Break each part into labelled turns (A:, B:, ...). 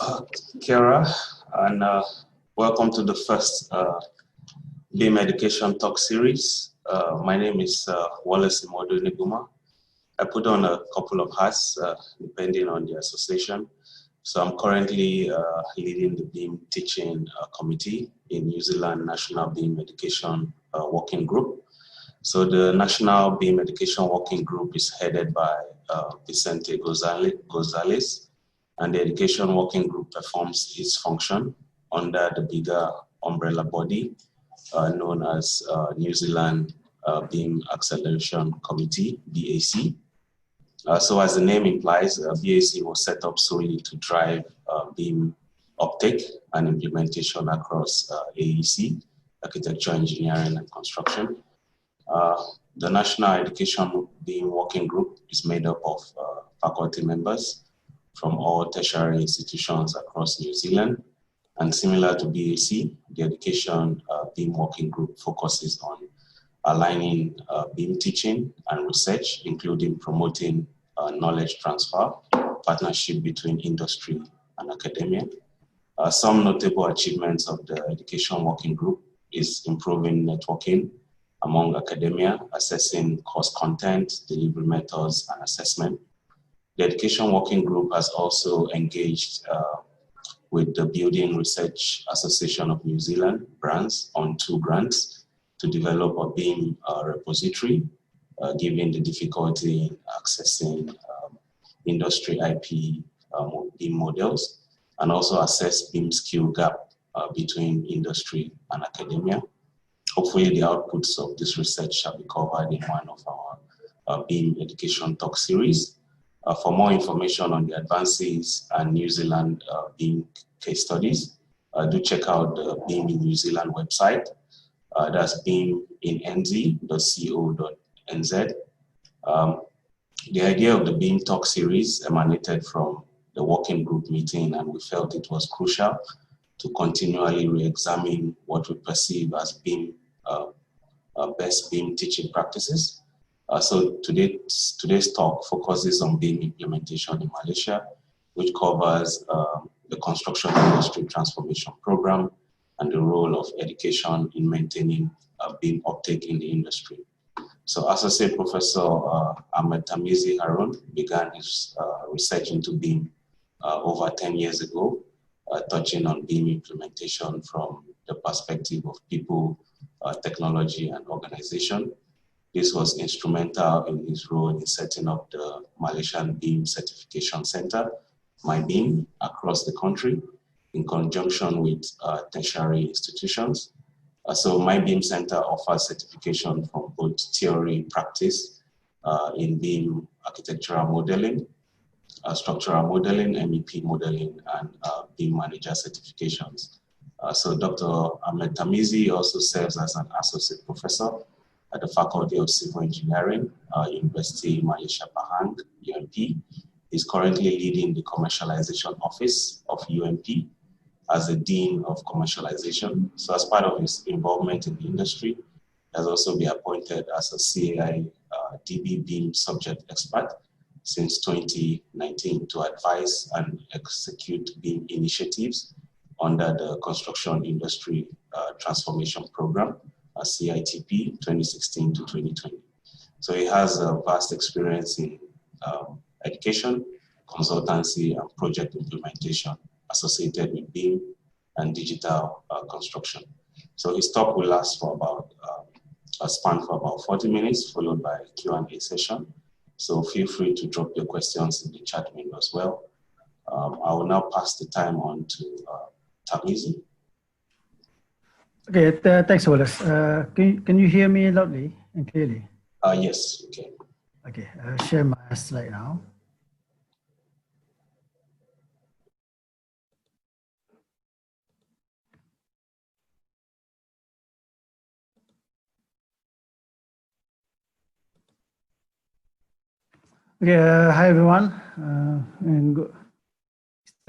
A: Kira, and welcome to the first BIM Education Talk Series. My name is Wallace Imodu Niguma. I put on a couple of hats depending on the association. So I'm currently leading the BIM teaching committee in New Zealand National BIM Education Working Group. So the National BIM Education Working Group is headed by Vicente Gonzalez, and the Education Working Group performs its function under the bigger umbrella body known as New Zealand BIM Acceleration Committee, BAC. So as the name implies, BAC was set up solely to drive BIM uptake and implementation across AEC, Architecture, Engineering, and Construction. The National Education BIM Working Group is made up of faculty members from all tertiary institutions across New Zealand. And similar to BAC, the Education BIM Working Group focuses on aligning BIM teaching and research, including promoting knowledge transfer, partnership between industry and academia. Some notable achievements of the Education Working Group is improving networking among academia, assessing course content, delivery methods, and assessment. The Education Working Group has also engaged with the Building Research Association of New Zealand, BRANZ, on 2 grants to develop a BIM repository, given the difficulty in accessing industry IP BIM models, and also assess BIM skill gap between industry and academia. Hopefully the outputs of this research shall be covered in one of our BIM Education Talk series. For more information on the advances and New Zealand BIM case studies, do check out the BIM in New Zealand website. That's biminNZ.co.nz. The idea of the BIM Talk series emanated from the working group meeting, and we felt it was crucial to continually re-examine what we perceive as BIM, best BIM teaching practices. So today's talk focuses on BIM implementation in Malaysia, which covers the construction industry transformation program and the role of education in maintaining BIM uptake in the industry. So Associate Professor Ahmad Tarmizi Haron began his research into BIM over 10 years ago, touching on BIM implementation from the perspective of people, technology, and organization. This was instrumental in his role in setting up the Malaysian BIM Certification Center, MyBIM, across the country in conjunction with tertiary institutions. So MyBIM Center offers certification from both theory practice in BIM architectural modeling, structural modeling, MEP modeling, and BIM manager certifications. So Dr. Ahmad Tarmizi also serves as an associate professor at the Faculty of Civil Engineering, Universiti Malaysia Pahang, UMP. He's currently leading the commercialization office of UMP as the Dean of Commercialization. So as part of his involvement in the industry, he has also been appointed as a CIDB BIM subject expert since 2019 to advise and execute BIM initiatives under the Construction Industry Transformation Program, CITP 2016 to 2020. So he has a vast experience in education, consultancy, and project implementation associated with BIM and digital construction. So his talk will last for about a span for about 40 minutes, followed by a Q&A session. So feel free to drop your questions in the chat window as well. I will now pass the time on to Tarmizi.
B: Okay, thanks, Wallace. Can you hear me loudly and clearly?
A: Yes, okay.
B: Okay, I'll share my slide now. Okay, hi everyone, and good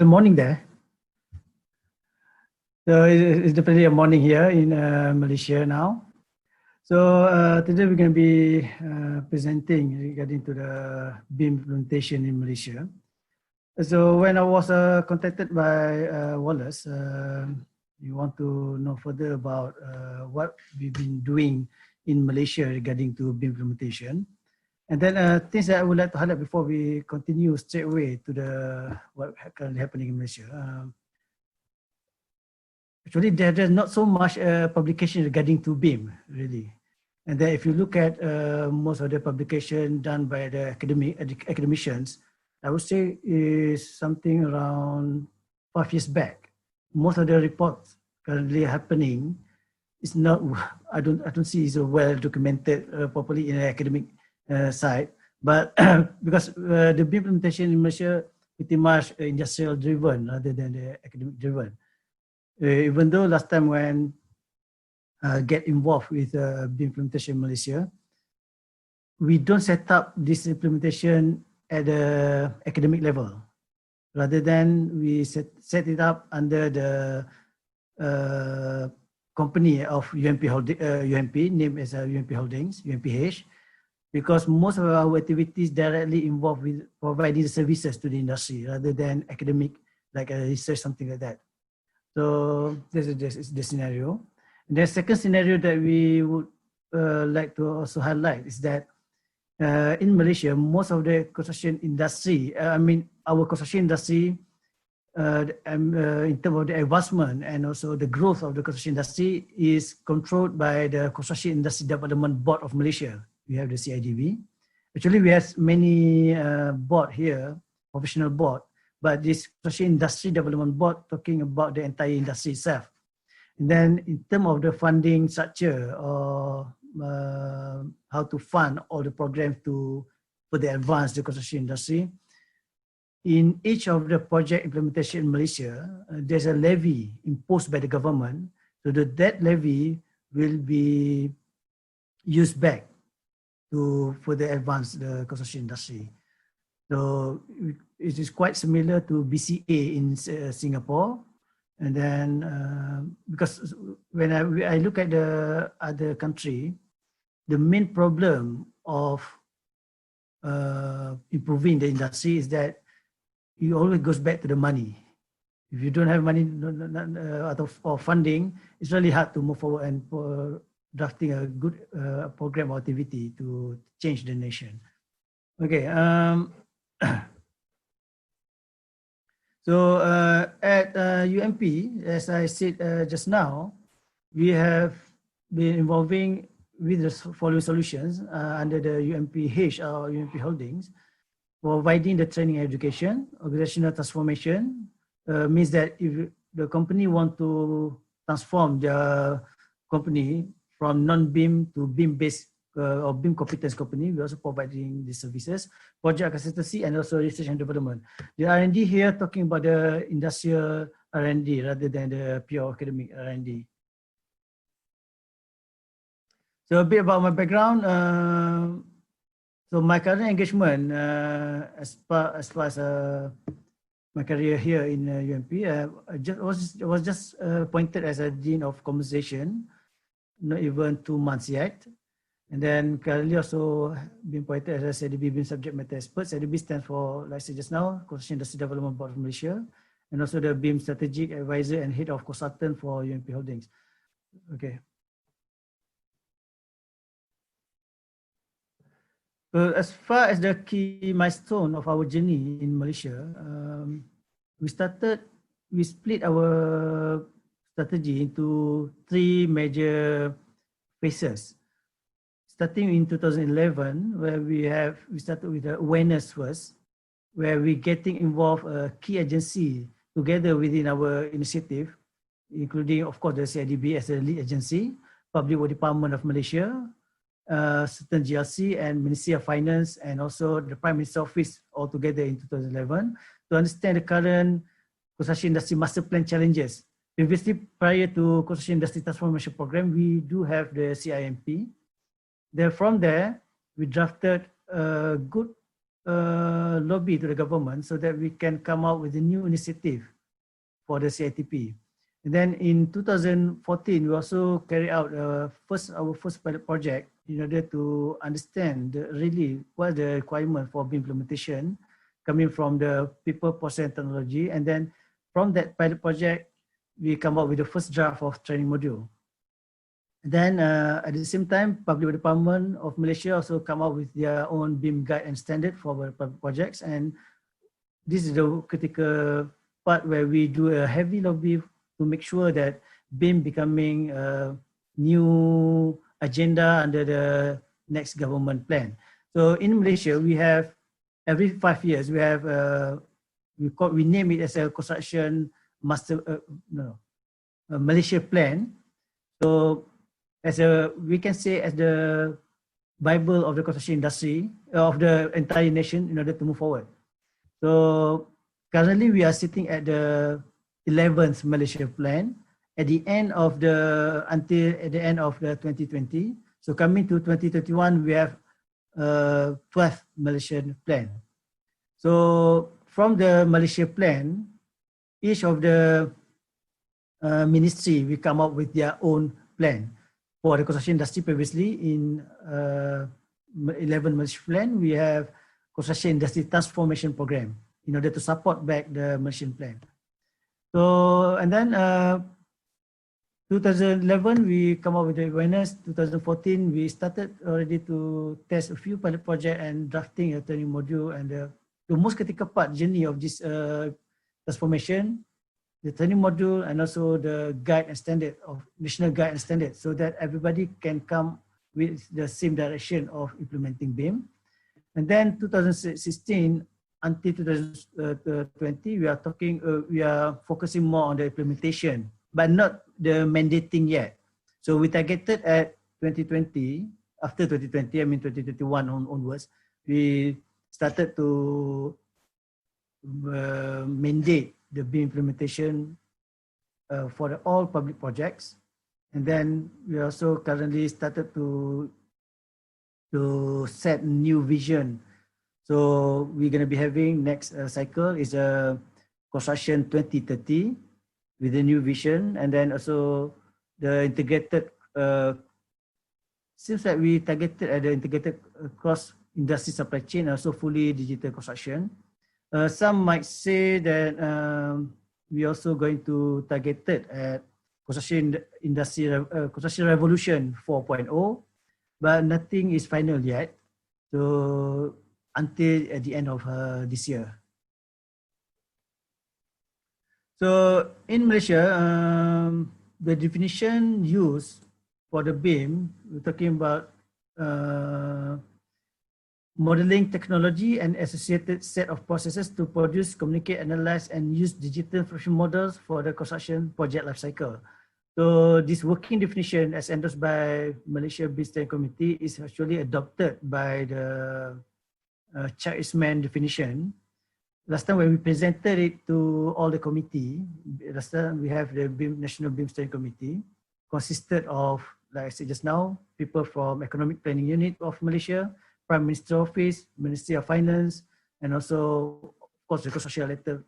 B: morning there. So it's definitely a morning here in Malaysia now. So today we're going to be presenting regarding to the BIM implementation in Malaysia. So when I was contacted by Wallace, you want to know further about what we've been doing in Malaysia regarding to BIM implementation. And then things that I would like to highlight before we continue straight away to the what currently happening in Malaysia. Actually, there's not so much publication regarding to BIM, really. And then if you look at most of the publication done by the academicians, I would say is something around 5 years back. Most of the reports currently happening is not, I don't see is well documented properly in the academic side, but because the BIM implementation in Malaysia pretty much industrial driven rather than the academic driven. Even though last time when get involved with BIM implementation in Malaysia, we don't set up this implementation at the academic level. Rather than we set it up under the company of UMP, named as UMP Holdings, UMPH, because most of our activities directly involved with providing services to the industry rather than academic, like research, something like that. So this is the scenario. And the second scenario that we would like to also highlight is that in Malaysia, most of the construction industry, our construction industry, in terms of the advancement and also the growth of the construction industry is controlled by the Construction Industry Development Board of Malaysia. We have the CIDB. Actually, we have many board here, professional board, but this Construction Industry Development Board talking about the entire industry itself. And then in terms of the funding structure or how to fund all the programs to further advance the construction industry, in each of the project implementation in Malaysia, there's a levy imposed by the government, so that levy will be used back to further advance the construction industry. So it is quite similar to BCA in Singapore. And then because when I look at the other country, the main problem of improving the industry is that it always goes back to the money. If you don't have money or funding, it's really hard to move forward and drafting a good program or activity to change the nation. Okay. So at UMP, as I said just now, we have been involving with the following solutions under the UMPH or UMP Holdings, providing the training and education. Organizational transformation means that if the company want to transform their company from non-BIM to BIM-based or BIM competence company, we also providing these services, project consultancy, and also research and development. The R&D here talking about the industrial R&D rather than the pure academic R&D. So a bit about my background. So my current engagement as far as my career here in UMP, I was just appointed as a Dean of Commercialisation, not even 2 months yet. And then currently also been appointed as a CIDB BIM subject matter expert. CIDB stands for, like I said just now, Construction Industry Development Board of Malaysia, and also the BIM strategic advisor and head of consultant for UMP Holdings. Okay. So as far as the key milestone of our journey in Malaysia, we split our strategy into 3 major phases. Starting in 2011, where we started with the awareness first, where we getting involved a key agency together within our initiative, including of course the CIDB as a lead agency, Public Works Department of Malaysia, certain GLC and Ministry of Finance, and also the Prime Minister's Office all together in 2011 to understand the current construction industry master plan challenges. Previously, prior to Construction Industry Transformation Program, we do have the CIMP. Then from there, we drafted a good lobby to the government so that we can come out with a new initiative for the CITP. And then in 2014, we also carried out our first pilot project in order to understand really what the requirement for BIM implementation coming from the people, process, and technology. And then from that pilot project, we come up with the first draft of training module. Then at the same time, Public Department of Malaysia also come up with their own BIM guide and standard for our projects. And this is the critical part where we do a heavy lobby to make sure that BIM becoming a new agenda under the next government plan. So in Malaysia, we have every 5 years, we have we name it as a construction master Malaysia plan. So we can say as the Bible of the construction industry of the entire nation in order to move forward. So currently we are sitting at the 11th Malaysia plan at the end of the 2020. So coming to 2021, we have 12th Malaysian plan. So from the Malaysia plan, each of the ministry will come up with their own plan. For the construction industry previously in 11 Malaysia plan, we have construction industry transformation program in order to support back the Malaysian plan. So, and then 2011, we come up with the awareness. 2014, we started already to test a few pilot projects and drafting a training module. And the most critical part journey of this transformation, the training module and also the guide and standard of national guide and standard, so that everybody can come with the same direction of implementing BIM. And then 2016 until 2020, we are focusing more on the implementation, but not the mandating yet. So we targeted at 2020, after 2020, I mean 2021 onwards, we started to mandate the BIM implementation for all public projects. And then we also currently started to set new vision. So we're going to be having next cycle is a construction 2030 with a new vision. And then also the integrated, seems like we targeted at the integrated cross industry supply chain, also fully digital construction. Some might say that we also going to target it at construction industry, construction revolution 4.0, but nothing is final yet. So until at the end of this year. So in Malaysia, the definition used for the BIM, we're talking about modeling technology and associated set of processes to produce, communicate, analyze, and use digital information models for the construction project lifecycle. So this working definition, as endorsed by Malaysia BIM Steering Committee, is actually adopted by the Chairman definition. Last time when we presented it to all the committee, last time we have the National BIM Steering Committee, consisted of, like I said just now, people from Economic Planning Unit of Malaysia, Prime Minister Office, Ministry of Finance, and also, of course, the construction-related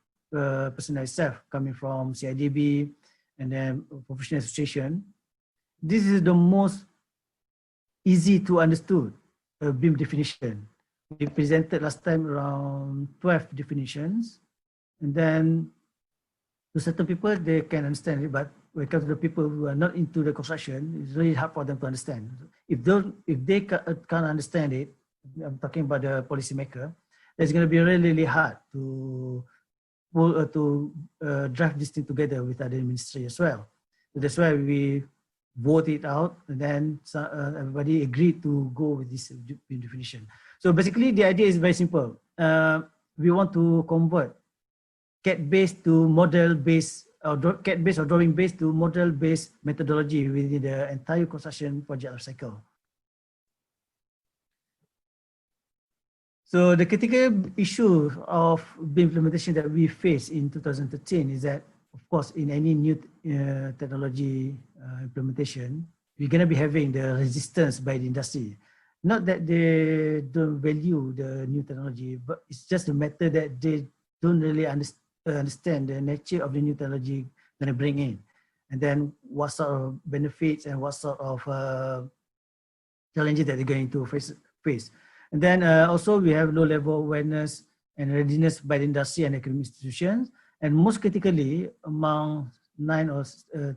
B: personnel itself coming from CIDB and then Professional Association. This is the most easy to understood BIM definition. We presented last time around 12 definitions, and then to certain people, they can understand it, but when it comes to the people who are not into the construction, it's really hard for them to understand. If they can't understand it, I'm talking about the policymaker, it's going to be really, really hard to draft this thing together with other ministry as well. So that's why we vote it out, and then everybody agreed to go with this definition. So basically, the idea is very simple. We want to convert CAD-based to model-based, or CAD-based or drawing-based to model-based methodology within the entire construction project life cycle. So the critical issue of BIM implementation that we face in 2013 is that, of course, in any new technology implementation, we're going to be having the resistance by the industry. Not that they don't value the new technology, but it's just a matter that they don't really understand the nature of the new technology going to bring in. And then what sort of benefits and what sort of challenges that they're going to face. And then also we have low level awareness and readiness by the industry and academic institutions. And most critically, among 9 or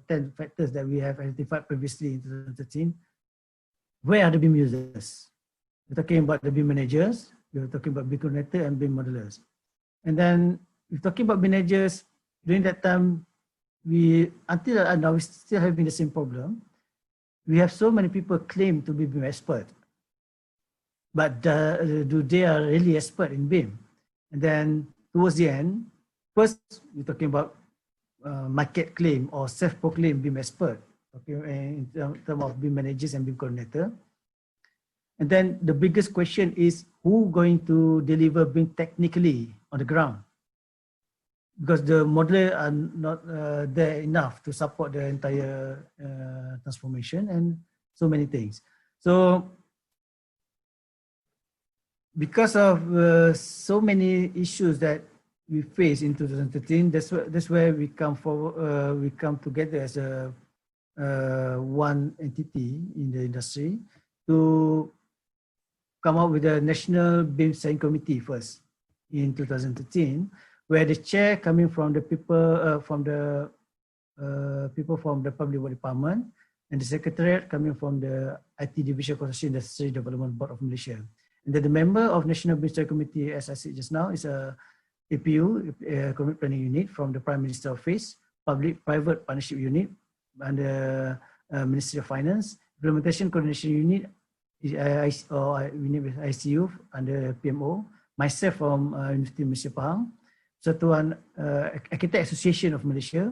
B: 10 factors that we have identified previously in 2013, where are the BIM users? We're talking about the BIM managers, we're talking about BIM coordinator and BIM modelers. And then we're talking about managers. During that time, until now, we're still having the same problem. We have so many people claim to be BIM expert, but do they are really expert in BIM? And then towards the end, first we're talking about market claim or self-proclaimed BIM expert, okay, in terms of BIM managers and BIM coordinator. And then the biggest question is who going to deliver BIM technically on the ground? Because the modeler are not there enough to support the entire transformation and so many things. So because of so many issues that we face in 2013, that's where we come forward. We come together as a one entity in the industry to come up with a national BIM steering committee first in 2013, where the chair coming from the people from the public work department, and the secretariat coming from the IT division Construction Industry Development Board of Malaysia. And then the member of National BIM Steering Committee, as I said just now, is a APU, Economic Planning Unit from the Prime Minister Office, Public-Private Partnership Unit under Ministry of Finance, Implementation Coordination Unit, we name it ICU under PMO, myself from Universiti Malaysia Pahang, Persatuan Architect Association of Malaysia,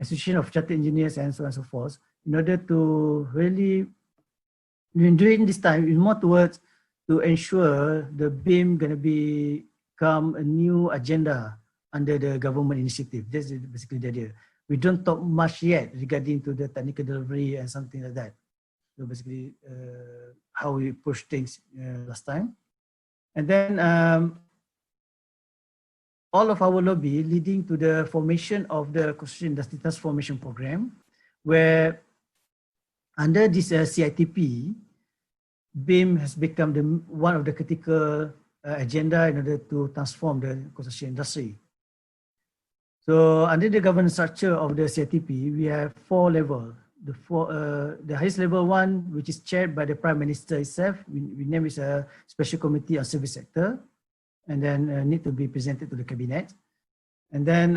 B: Association of Chartered Engineers, and so on and so forth, in order to really, during this time, it's more towards to ensure the BIM going to become a new agenda under the government initiative. That's basically the idea. We don't talk much yet regarding to the technical delivery and something like that. So basically how we push things last time. And then all of our lobby leading to the formation of the Construction Industry Transformation Program, where under this CITP, BIM has become one of the critical agenda in order to transform the construction industry. So under the governance structure of the CITP, we have 4 levels. The highest level 1, which is chaired by the Prime Minister itself, we name it a Special Committee on Service Sector, and then need to be presented to the Cabinet. And then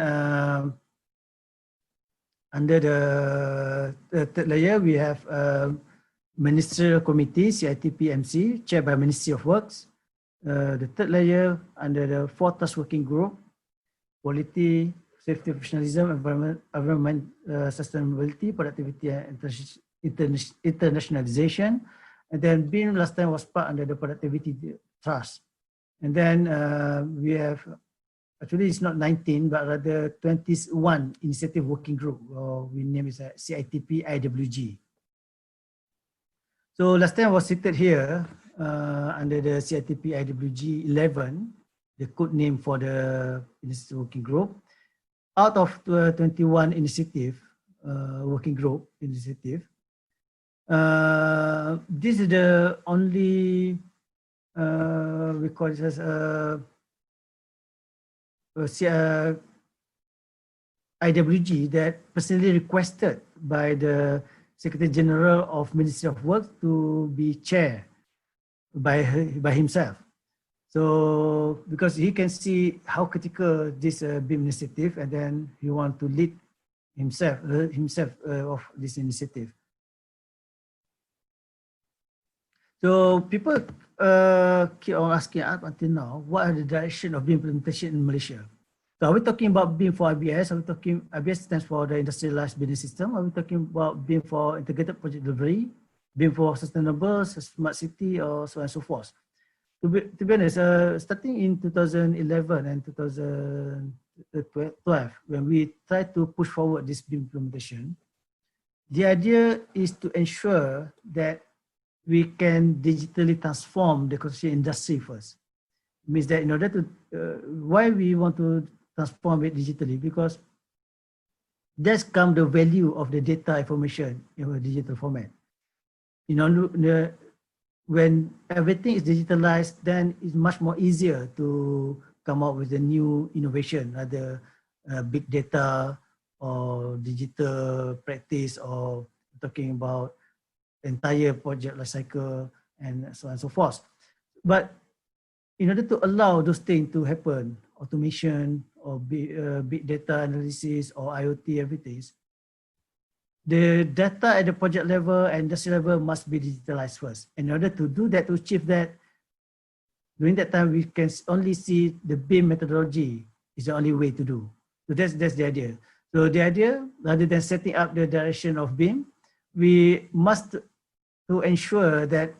B: under the third layer, we have Ministerial Committee, CITP MC, chaired by Ministry of Works. The third layer, under the 4 task working group, Quality, Safety, Professionalism, Environment, Sustainability, Productivity, and Internationalization. And then BIM last time was part under the Productivity Trust. And then we have, actually it's not 19, but rather 21 Initiative Working Group, or we name it CITP IWG. So last time I was seated here under the CITP IWG 11, the code name for the Initiative Working Group. Out of 21 initiative, working group initiative, this is the only, we call it as IWG that personally requested by the Secretary General of Ministry of Works to be chair by himself. So because he can see how critical this BIM initiative, and then he want to lead himself of this initiative. So people keep on asking up until now, what are the direction of BIM implementation in Malaysia? So are we talking about BIM for IBS? Are we talking, IBS stands for the Industrialized Building System. Are we talking about BIM for Integrated Project Delivery, BIM for Sustainable, Smart City, or so on and so forth? To be honest, starting in 2011 and 2012, when we tried to push forward this BIM implementation, the idea is to ensure that we can digitally transform the construction industry first. It means that in order to, why we want to transform it digitally, because that's come the value of the data information in a digital format. You know, when everything is digitalized, then it's much more easier to come up with a new innovation, either big data or digital practice, or talking about entire project life cycle and so on and so forth. But in order to allow those things to happen, automation or big data analysis or IoT, everything, the data at the project level and industry level must be digitalized first. In order to do that, to achieve that, during that time, we can only see the BIM methodology is the only way to do. So that's the idea. So the idea, rather than setting up the direction of BIM, we must to ensure that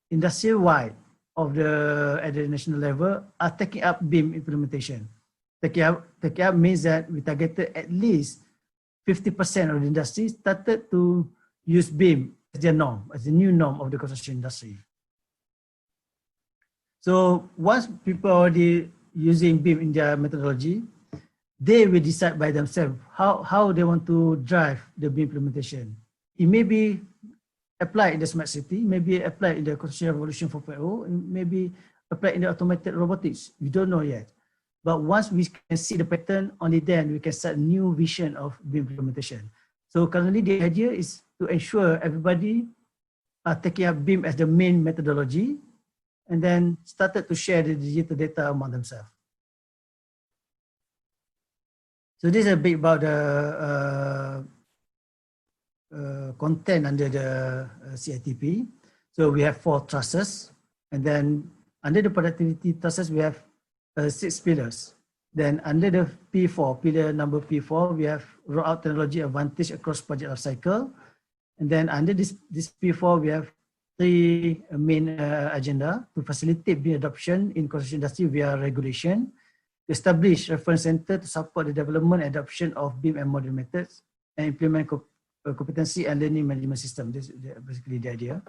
B: industry-wide of at the national level are taking up BIM implementation. Taking up means that we targeted at least 50% of the industry started to use BIM as their norm, as the new norm of the construction industry. So once people are already using BIM in their methodology, they will decide by themselves how they want to drive the BIM implementation. It may be applied in the smart city, maybe applied in the construction revolution 4.0, maybe applied in the automated robotics. We don't know yet. But once we can see the pattern, only then we can start a new vision of BIM implementation. So currently the idea is to ensure everybody are taking up BIM as the main methodology, and then started to share the digital data among themselves. So this is a bit about the content under the CITP. So we have 4 trusses, and then under the productivity trusses, we have 6 pillars. Then under the P4, pillar number P4, we have roll out technology advantage across project life cycle. And then under this P4, we have 3 main agenda to facilitate BIM adoption in construction industry via regulation, to establish reference center to support the development and adoption of BIM and modern methods, and implement competency and learning management system. This is basically the idea.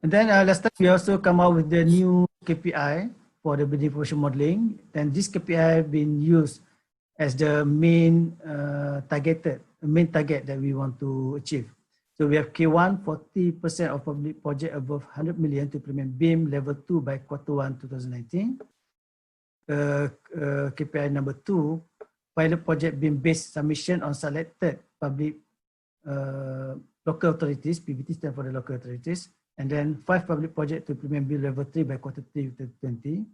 B: And then last time we also come out with the new KPI for the building information modeling. And this KPI been used as the main target that we want to achieve. So we have K1, 40% of public project above 100 million to implement BIM level 2 by Q1 2019. KPI number 2, pilot project BIM-based submission on selected public local authorities, PBT stand for the local authorities, and then 5 public projects to implement BIM level 3 by Q3 2020.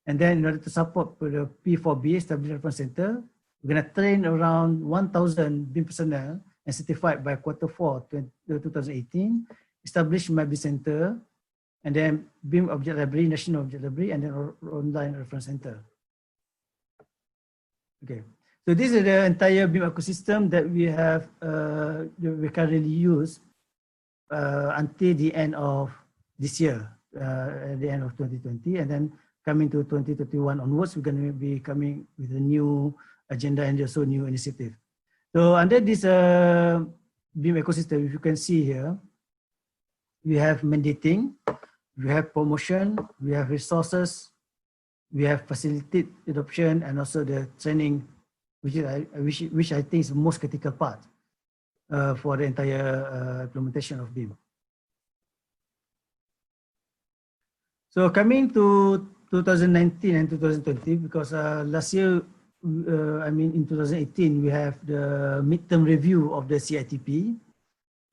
B: And then in order to support the P4B, establish reference center, we're going to train around 1,000 BIM personnel and certified by Q4 2018, establish MyBIM center, and then BIM object library, national object library, and then online reference center. Okay, so this is the entire BIM ecosystem that we have, we currently use until the end of this year, at the end of 2020, and then coming to 2021 onwards, we're going to be coming with a new agenda and also new initiative. So under this BIM ecosystem, if you can see here, we have mandating, we have promotion, we have resources, we have facilitate adoption, and also the training, which I think is the most critical part for the entire implementation of BIM. So coming to 2019 and 2020, because last year, in 2018, we have the midterm review of the CITP.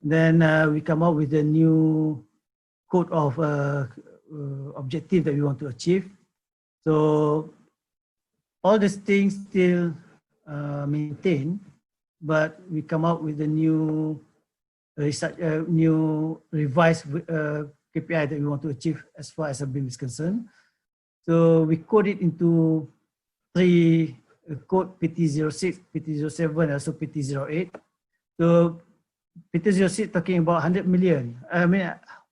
B: Then we come up with a new code of objective that we want to achieve. So all these things still maintain, but we come up with a new revised KPI that we want to achieve as far as a BIM is concerned. So we code it into 3 code: PT06, PT07, and also PT08. So PT06 talking about 100 million.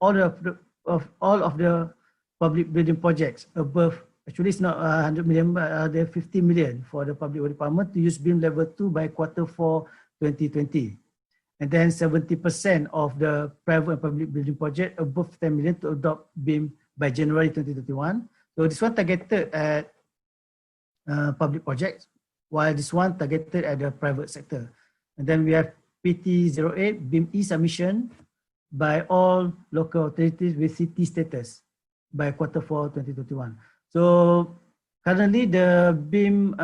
B: All of the public building projects above, actually it's not 100 million, but there 50 million for the public department to use BIM level 2 by Q4 2020. And then 70% of the private and public building project above 10 million to adopt BIM by January 2021. So this one targeted at public projects, while this one targeted at the private sector. And then we have PT08, BIM e-submission by all local authorities with CT status by Q4 2021. So currently the BIM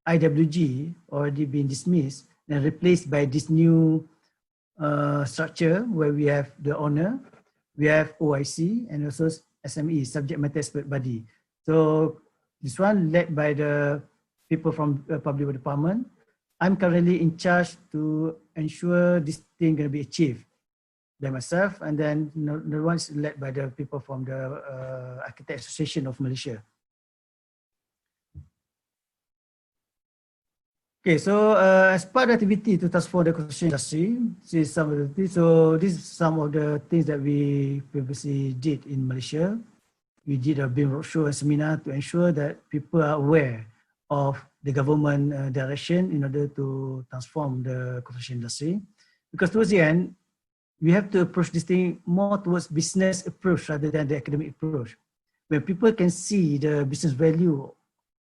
B: IWG already been dismissed and replaced by this new structure where we have the owner, we have OIC, and also SME, subject matter expert body. So this one led by the people from the public department. I'm currently in charge to ensure this thing going to be achieved by myself, and then the one is led by the people from the Architect Association of Malaysia. Okay, so as part of the activity to transform the construction industry, this is some of the things. So this is some of the things that we previously did in Malaysia. We did a BIM roadshow and seminar to ensure that people are aware of the government direction in order to transform the construction industry. Because towards the end, we have to approach this thing more towards business approach rather than the academic approach. When people can see the business value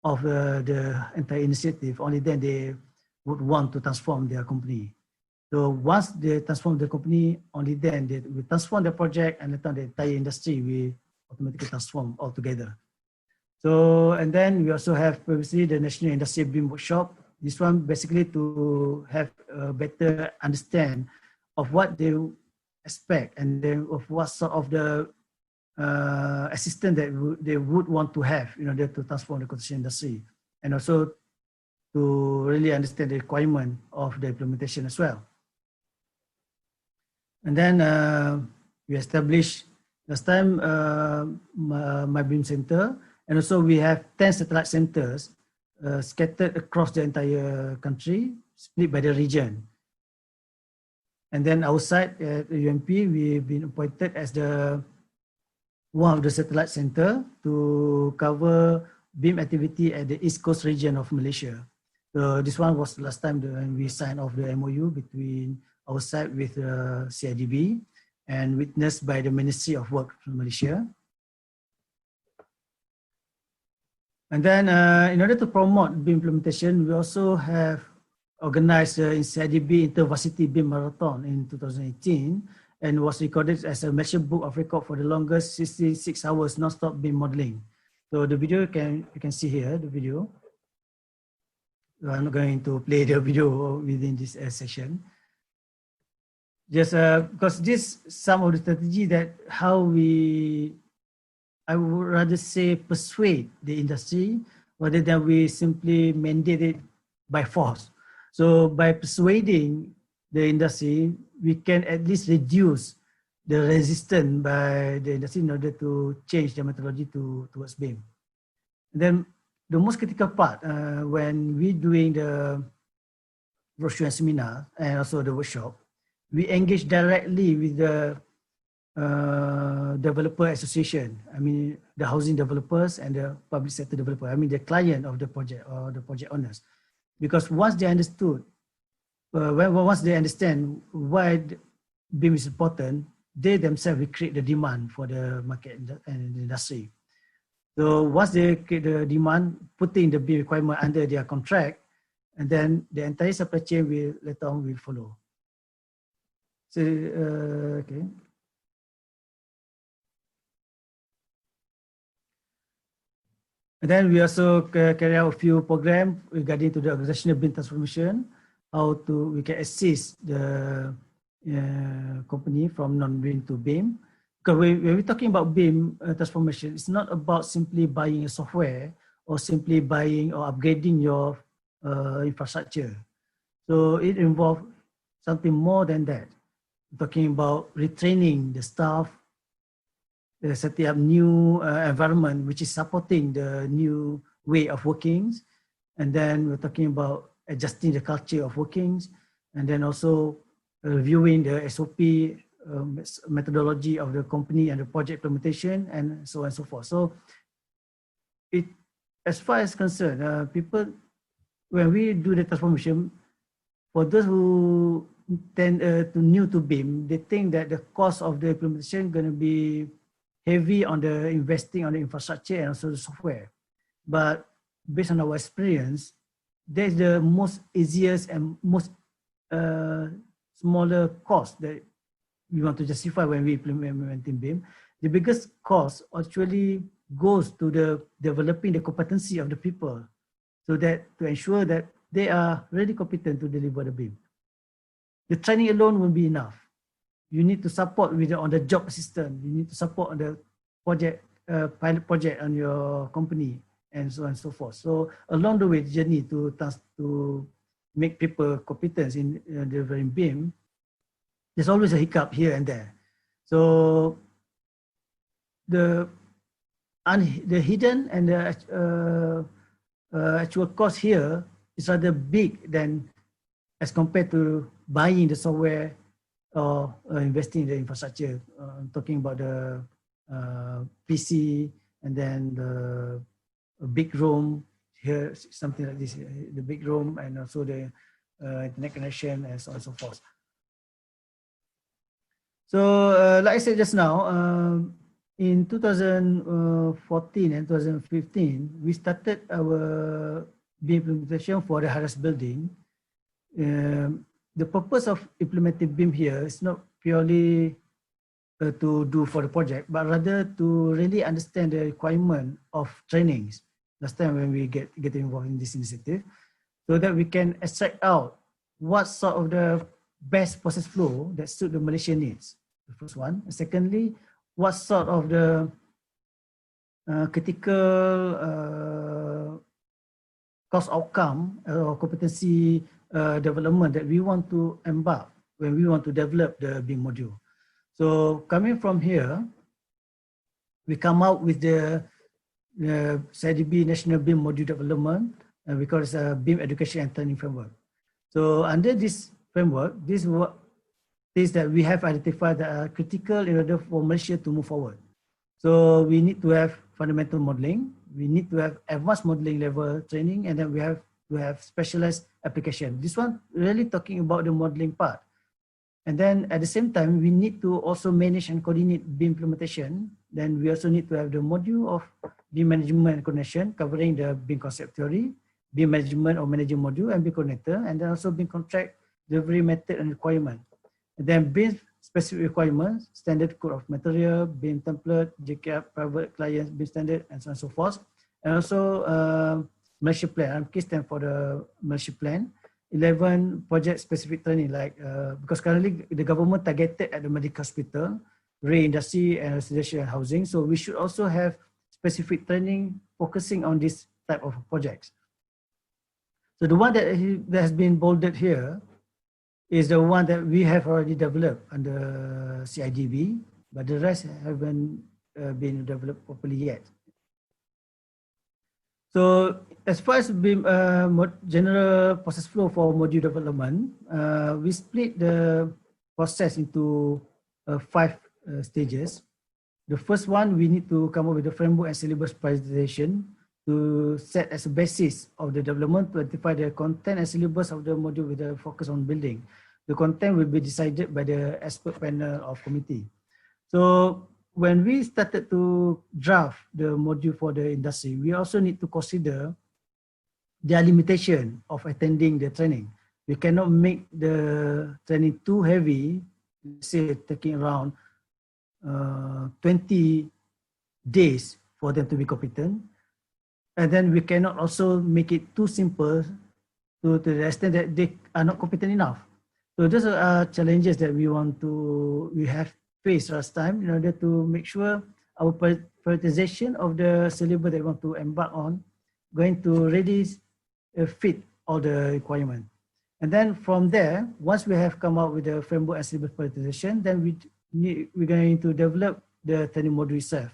B: of the entire initiative, only then they would want to transform their company. So once they transform the company, only then they will transform the project, and the entire industry will automatically transform altogether. So, and then we also have previously the National Industry BIM Workshop. This one basically to have a better understand of what they expect and then of what sort of the assistance that they would want to have in order to transform the construction industry, and also to really understand the requirement of the implementation as well. And then we established last time MyBIM Center, and also we have 10 satellite centers scattered across the entire country, split by the region. And then outside at the UMP, we've been appointed as the one of the satellite center to cover BIM activity at the East Coast region of Malaysia. So this one was the last time when we signed off the MOU between our side with CIDB and witnessed by the Ministry of Work from Malaysia. And then in order to promote BIM implementation, we also have organized in CIDB Intervarsity BIM Marathon in 2018, and was recorded as a Malaysian Book of Record for the longest 66 hours non-stop BIM modeling. So the video you can see here, the video. So I'm not going to play the video within this session. Just because this some of the strategy that how I would rather say persuade the industry rather than we simply mandate it by force. So by persuading the industry, we can at least reduce the resistance by the industry in order to change the methodology towards BIM. And then the most critical part when we're doing the brochure and seminar and also the workshop, we engage directly with the developer association. I mean, the housing developers and the public sector developer. I mean, the client of the project or the project owners. Because once they understood, once they understand why BIM is important, they themselves will create the demand for the market and the industry. So once they create the demand, putting the BIM requirement under their contract, and then the entire supply chain will later on will follow. So okay. And then we also carry out a few programs regarding to the organizational BIM transformation, how we can assist the company from non-BIM to BIM. Because when we're talking about BIM transformation, it's not about simply buying a software or simply buying or upgrading your infrastructure. So it involves something more than that. We're talking about retraining the staff, setting up new environment which is supporting the new way of workings, and then we're talking about adjusting the culture of workings, and then also reviewing the SOP methodology of the company and the project implementation, and so on and so forth. So it, as far as concerned, people, when we do the transformation, for those who tend to new to BIM, they think that the cost of the implementation going to be heavy on the investing on the infrastructure and also the software. But based on our experience, that's the most easiest and most smaller cost that we want to justify when we implementing BIM. The biggest cost actually goes to the developing the competency of the people, so that to ensure that they are really competent to deliver the BIM. The training alone won't be enough. You need to support with the on-the-job assistance. You need to support on the project, pilot project on your company, and so on and so forth. So along the way, the journey to make people competent in delivering BIM, there's always a hiccup here and there. So the hidden and the actual cost here is rather big than as compared to buying the software or investing in the infrastructure. I'm talking about the PC and then the big room here, something like this, the big room, and also the internet connection and so on and so forth. So like I said just now, in 2014 and 2015, we started our BIM implementation for the Harris building. The purpose of implementing BIM here is not purely to do for the project, but rather to really understand the requirement of trainings. Last time when we get involved in this initiative, so that we can extract out what sort of the best process flow that suit the Malaysian needs. The first one. And secondly, what sort of the critical cost outcome or competency development that we want to embark when we want to develop the BIM module. So coming from here, we come out with the CIDB National BIM Module Development, and we call it a BIM Education and Training Framework. So under this framework, this is what things that we have identified that are critical in order for Malaysia to move forward. So we need to have fundamental modeling, we need to have advanced modeling level training, and then we have to have specialized application. This one really talking about the modeling part. And then at the same time, we need to also manage and coordinate BIM implementation. Then we also need to have the module of BIM management and coordination, covering the BIM concept theory, BIM management or managing module, and BIM coordinator, and then also BIM contract delivery method and requirement. And then BIM specific requirements, standard code of material, BIM template, JCAP, private clients, BIM standard, and so on and so forth. And also Malaysia plan. I'm key stand for the Malaysia plan. 11 project specific training, like because currently the government targeted at the medical hospital, re-industry and residential and housing. So we should also have specific training focusing on this type of projects. So the one that has been bolded here is the one that we have already developed under CIDB, but the rest haven't been developed properly yet. So as far as BIM, general process flow for module development, we split the process into 5 stages. The first one, we need to come up with the framework and syllabus prioritization to set as a basis of the development to identify the content and syllabus of the module with a focus on building. The content will be decided by the expert panel of committee. So when we started to draft the module for the industry, we also need to consider their limitation of attending the training. We cannot make the training too heavy, say taking around 20 days for them to be competent. And then we cannot also make it too simple to the extent that they are not competent enough. So those are challenges that we have faced last time in order to make sure our prioritization of the syllabus that we want to embark on going to really fit all the requirements. And then from there, once we have come up with the framework and syllabus prioritization, then we're going to develop the training module itself.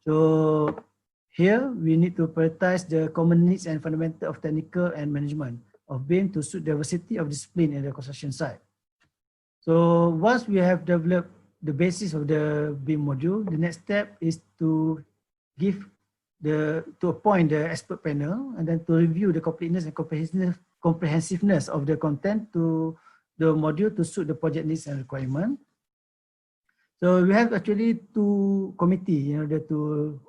B: So here we need to prioritize the common needs and fundamental of technical and management of BIM to suit diversity of discipline in the construction site. So once we have developed the basis of the BIM module, the next step is to appoint the expert panel and then to review the completeness and comprehensiveness of the content to the module to suit the project needs and requirement. So we have actually 2 committees in order to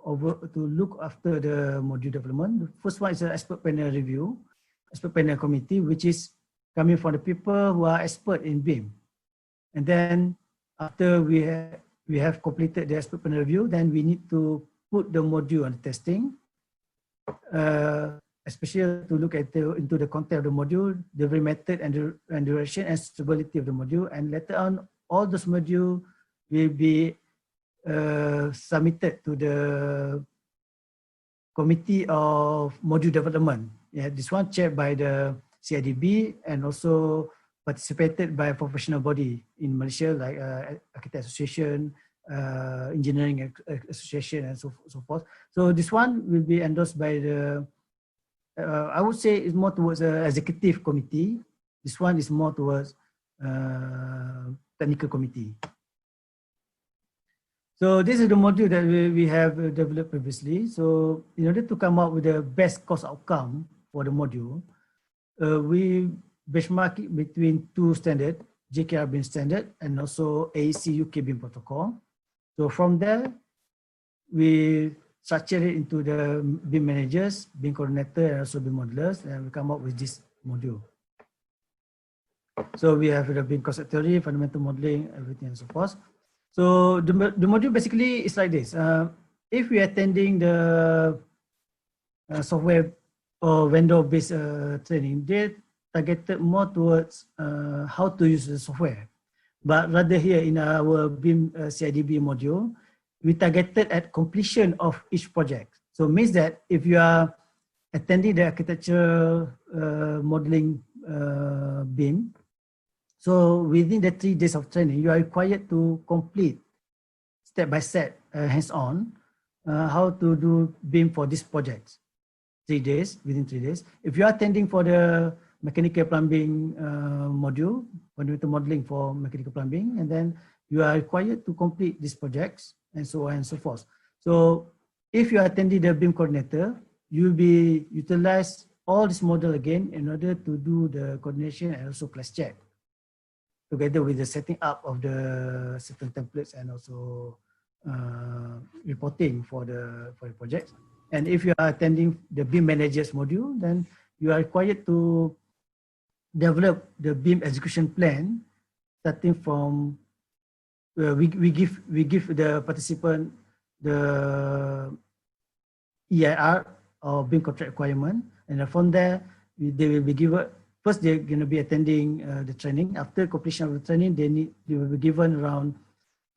B: look after the module development. The first one is an expert panel review, expert panel committee, which is coming from the people who are expert in BIM. And then after we have completed the expert panel review, then we need to put the module on testing, especially to look at into the content of the module, delivery method and duration and stability of the module, and later on all those modules will be submitted to the Committee of Module Development. Yeah, this one chaired by the CIDB and also participated by a professional body in Malaysia like Architect Association, Engineering Association, and so forth. So this one will be endorsed by the I would say it's more towards an executive committee. This one is more towards technical committee. So this is the module that we have developed previously. So in order to come up with the best cost outcome for the module, we benchmark it between two standards, JKR BIM standard and also AEC UK BIM protocol. So from there, we structure it into the BIM managers, BIM coordinator, and also BIM modelers, and we come up with this module. So we have the BIM concept theory, fundamental modeling, everything and so forth. So the module basically is like this. If we are attending the software or vendor-based training, they targeted more towards how to use the software. But rather here in our BIM CIDB module, we targeted at completion of each project. So it means that if you are attending the architectural modeling BIM, so within the 3 days of training, you are required to complete step by step, hands-on, how to do BIM for this project. 3 days, within 3 days. If you are attending for the mechanical plumbing module, fundamental modeling for mechanical plumbing, and then you are required to complete these projects and so on and so forth. So if you are attending the BIM coordinator, you will be utilize all this model again in order to do the coordination and also class check, together with the setting up of the certain templates and also reporting for the project. And if you are attending the BIM managers module, then you are required to develop the BIM execution plan, starting from we give the participant the EIR or BIM contract requirement, and from there they will be given. First, they're going to be attending the training. After completion of the training, they will be given around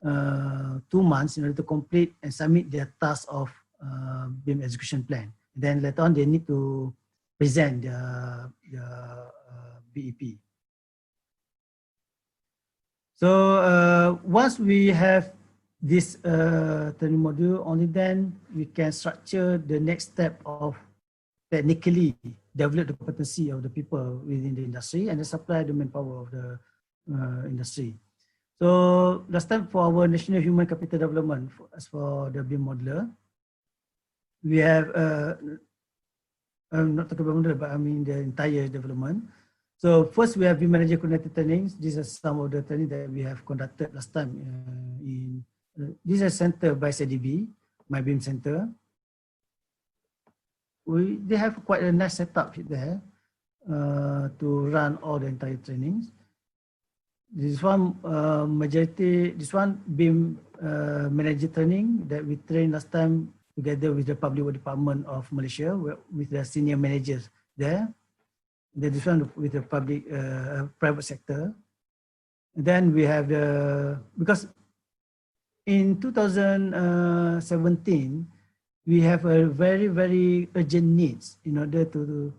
B: 2 months in order to complete and submit their task of BIM execution plan. Then later on, they need to present the BEP. So once we have this training module, only then we can structure the next step of technically develop the competency of the people within the industry and supply the manpower of the industry. So last time for our National Human Capital Development, as for the BIM modeler, we have, I'm not talking about modeler, but I mean the entire development. So first we have BIM manager coordinated trainings. These are some of the training that we have conducted last time this is centered by CIDB, MyBIM Center. They have quite a nice setup there to run all the entire trainings. This one this one BIM manager training that we trained last time together with the Public Works Department of Malaysia, with the senior managers there. Then this one with the public private sector. And then we have because in 2017 we have a very, very urgent needs in order to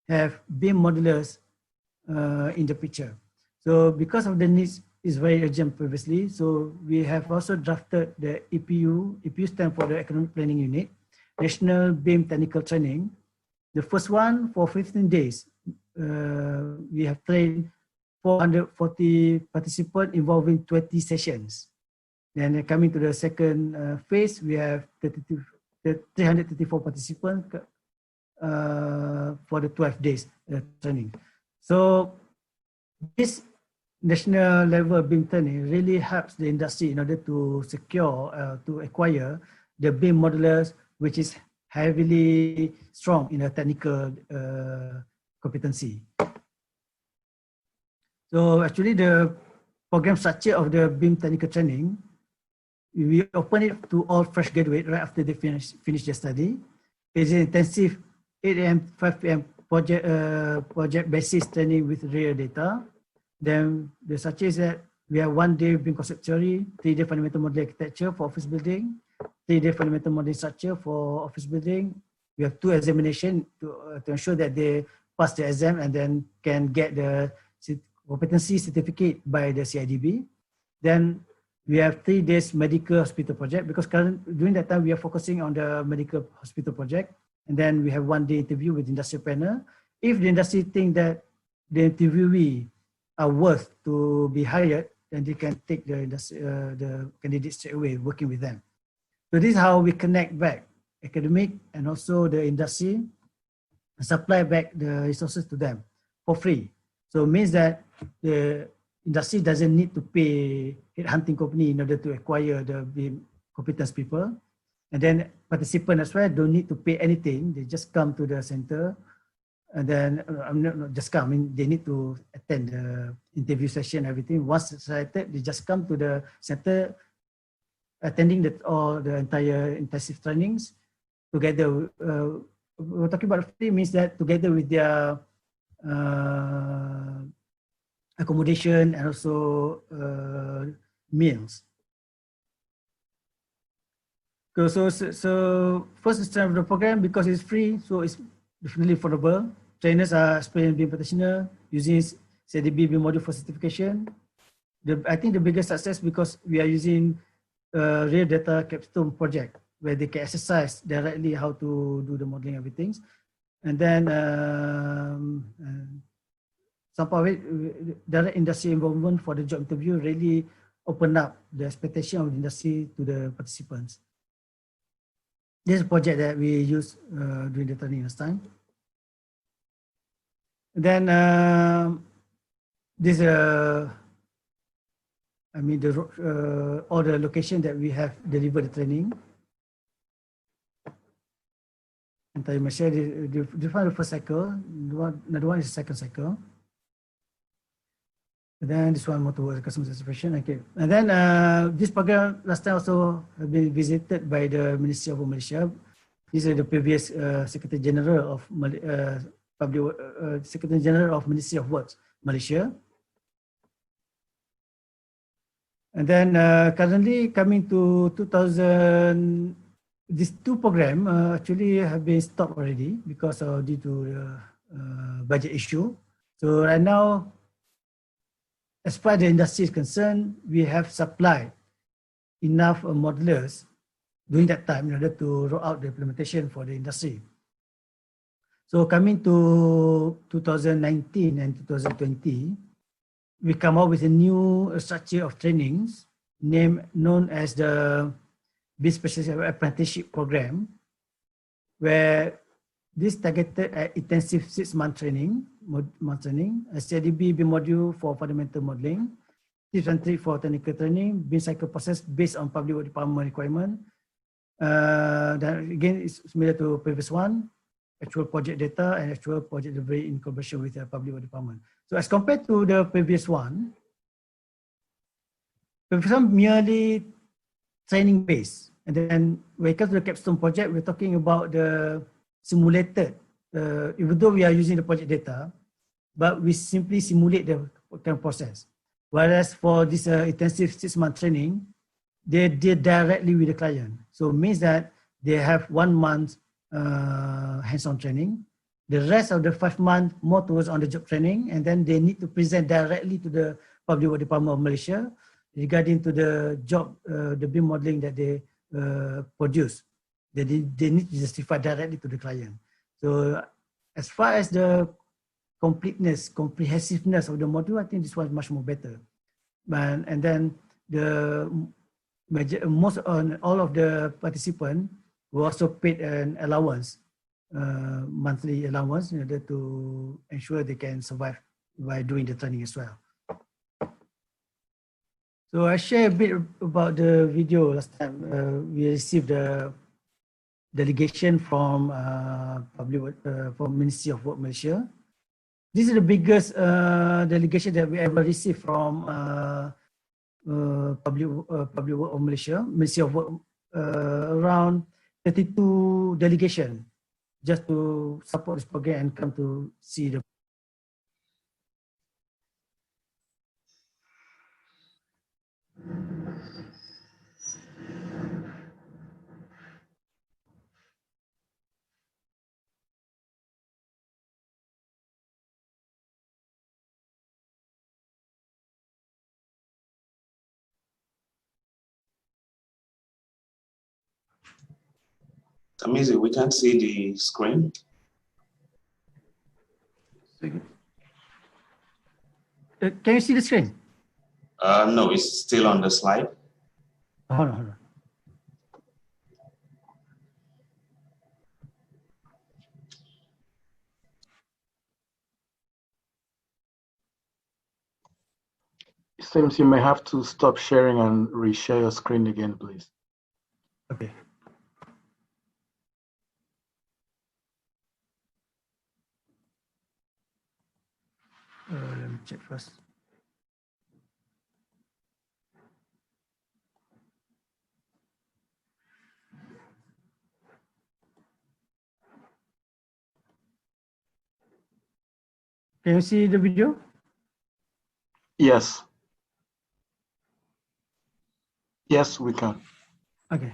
B: have BIM modelers in the picture. So because of the needs is very urgent previously, so we have also drafted the EPU. EPU stands for the Economic Planning Unit, National BIM Technical Training. The first one for 15 days. We have trained 440 participants involving 20 sessions. Then coming to the second phase, we have 334 participants for the 12 days training. So this national level BIM training really helps the industry in order to secure, to acquire the BIM modelers, which is heavily strong in a technical competency. So actually the program structure of the BIM technical training we open it to all fresh graduates right after they finish their study. It's an intensive 8 a.m. 5 p.m. project basis training with real data. Then the such is that we have 1 day BIM concept theory, 3 day fundamental modeling architecture for office building, 3 day fundamental modeling structure for office building. We have 2 examinations to ensure that they pass the exam and then can get the competency certificate by the CIDB. Then we have 3 days medical hospital project, because during that time we are focusing on the medical hospital project. And then we have 1 day interview with industrial panel. If the industry think that the interviewee are worth to be hired, then they can take the candidates straight away working with them. So this is how we connect back academic and also the industry and supply back the resources to them for free. So it means that the industry doesn't need to pay headhunting company in order to acquire the competence people. And then participants as well don't need to pay anything. They just come to the center, and then not just come. I mean, they need to attend the interview session, everything. Once selected, they just come to the center, attending all the entire intensive trainings together. We're talking about free means that together with their accommodation and also meals. So first strength of the program, because it's free, so it's definitely affordable. Trainers are experienced BIM practitioners using CIDB BIM module for certification. I think the biggest success because we are using real data capstone project where they can exercise directly how to do the modeling everything. And then some of it, direct industry involvement for the job interview really open up the expectation of the industry to the participants. This is a project that we use during the training last time. And then this I mean all the location that we have delivered the training. Entire Malaysia, define the first cycle. Another one is the second cycle. And then this one more towards customer satisfaction. Okay. And then this program last time also have been visited by the Ministry of Malaysia. This is the previous Secretary General of Secretary General of Ministry of Works, Malaysia. And then currently coming to 2000, these 2 programs actually have been stopped already because of due to the budget issue. So right now, as far as the industry is concerned, we have supplied enough modelers during that time in order to roll out the implementation for the industry. So coming to 2019 and 2020, we come up with a new structure of trainings known as the BIM Specialist Apprenticeship Program, where this targeted intensive 6-month training, a CIDB BIM module for fundamental modeling, tips and tricks for technical training, BIM cycle process based on public work department requirement. Then again, it's similar to previous one, actual project data and actual project delivery in collaboration with the public work department. So as compared to the previous one merely training based. And then when it comes to the capstone project, we're talking about the simulated, even though we are using the project data, but we simply simulate the kind of process. Whereas for this intensive 6-month training, they deal directly with the client. So it means that they have 1 month hands-on training. The rest of the 5 months more towards on the job training, and then they need to present directly to the Public Work Department of Malaysia regarding to the job, the BIM modeling that they produce. They need to justify directly to the client. So as far as the completeness, comprehensiveness of the module, I think this one is much more better. And then most on all of the participants were also paid an allowance, monthly allowance, in order to ensure they can survive by doing the training as well. So I share a bit about the video last time. We received the delegation from from Ministry of Work Malaysia. This is the biggest delegation that we ever received from Public Work of Malaysia, Ministry of Work, around 32 delegation just to support this program and come to see the.
A: Tarmizi, we can't see the screen.
B: Can you see the screen?
A: No, it's still on the slide.
B: Hold on.
C: It seems you may have to stop sharing and reshare your screen again, please.
B: Okay. Let me check first. Can you see the video?
C: Yes. Yes, we can.
B: Okay.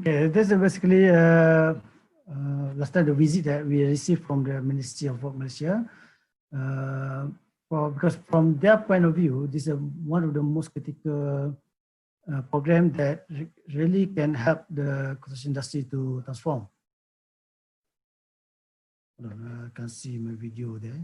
B: Okay, this is basically last time the visit that we received from the Ministry of Work Malaysia. Because from their point of view, this is one of the most critical program that really can help the construction industry to transform. Hold on, I can see my video there.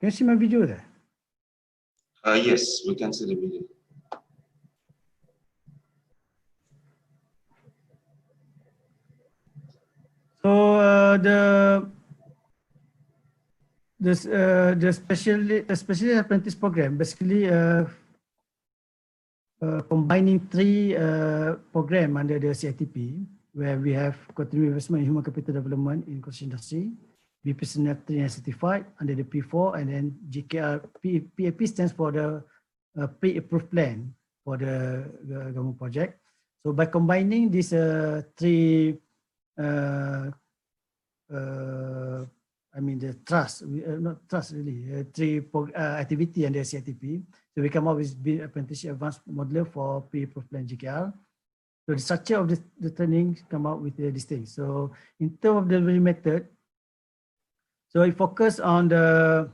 B: Can you see my video there?
A: Yes, we can see the video.
B: So the special apprentice program basically combining three program under the CITP, where we have continuing investment in human capital development in construction industry, be personnel trained and certified under the P4, and then GKR PAP stands for the pre-approved plan for the government project. So by combining these three, the trust, not trust really, activity and the CITP. So we come up with BIM Apprenticeship Advanced Modeler for pre-approved plan GKR. So the structure of the training come out with these things. So in terms of delivery method, so we focus on the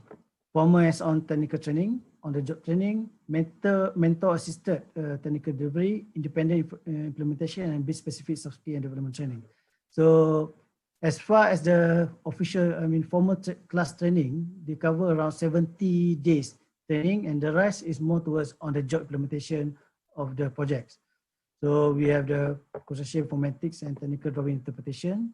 B: former hands-on technical training, on the job training, mentor-assisted technical delivery, independent implementation, and BIM-specific soft skill and development training. So as far as the official, formal class training, they cover around 70 days training, and the rest is more towards on the job implementation of the projects. So we have the construction informatics and technical drawing interpretation,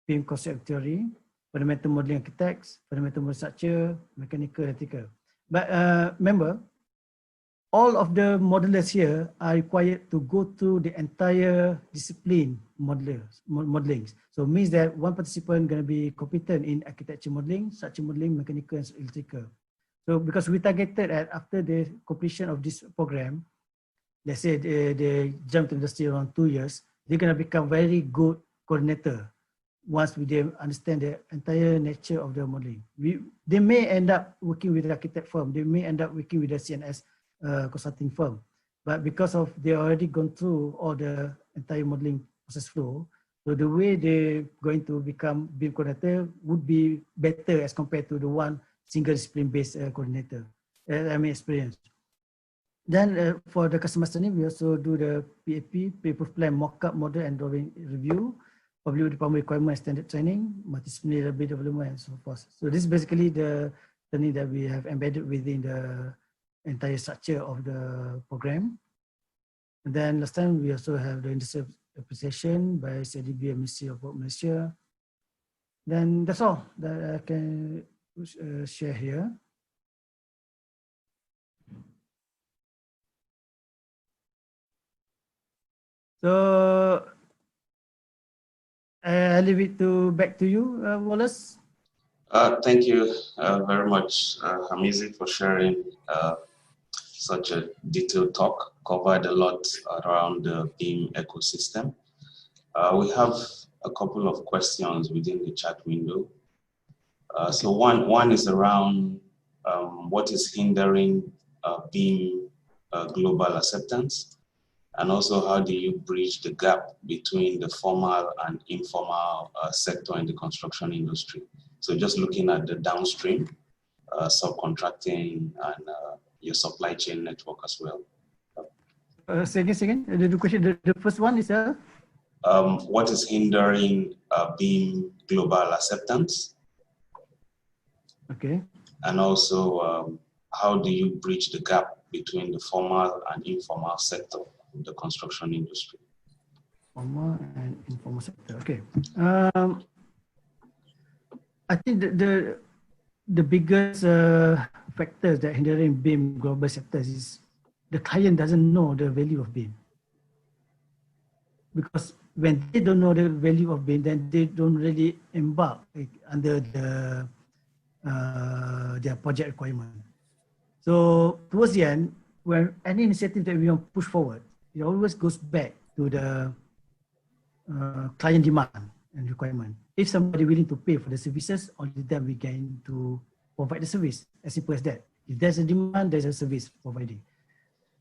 B: BIM concept theory, fundamental modeling architects, fundamental model structure, mechanical, electrical. But remember, all of the modelers here are required to go through the entire discipline modeling. So it means that one participant going to be competent in architecture modeling, structure modeling, mechanical, and electrical. So because we targeted at after the completion of this program, let's say they jump to the industry around 2 years, they're going to become very good coordinator once they understand the entire nature of the modeling. They may end up working with the architect firm, they may end up working with the CNS consulting firm, but because of they already gone through all the entire modeling process flow, so the way they're going to become BIM coordinator would be better as compared to the one single discipline based coordinator, experience. Then for the customer training, we also do the PAP, pre-approved plan, mock-up, model and drawing review, public department requirement, standard training, multidisciplinary development, and so forth. So this is basically the training that we have embedded within the entire structure of the program. And then last time we also have the industry appreciation by CIDB and Ministry of Work Malaysia. Then that's all that I can share here. So I leave it back to you, Wallace.
A: Thank you very much, Hamizi, for sharing such a detailed talk. Covered a lot around the BIM ecosystem. We have a couple of questions within the chat window. So one is around what is hindering BIM global acceptance, and also how do you bridge the gap between the formal and informal sector in the construction industry? So just looking at the downstream, subcontracting, and your supply chain network as well.
B: Second, the question, the first one is
A: what is hindering BIM global acceptance?
B: Okay.
A: And also, how do you bridge the gap between the formal and informal sector in the construction industry?
B: Formal and informal sector. Okay. I think the biggest factors that hindering BIM global sectors is the client doesn't know the value of BIM. Because when they don't know the value of BIM, then they don't really embark under their project requirement. So towards the end, when any initiative that we want to push forward, it always goes back to the client demand and requirement. If somebody willing to pay for the services, only then we can to provide the service. As simple as that. If there's a demand, there's a service providing.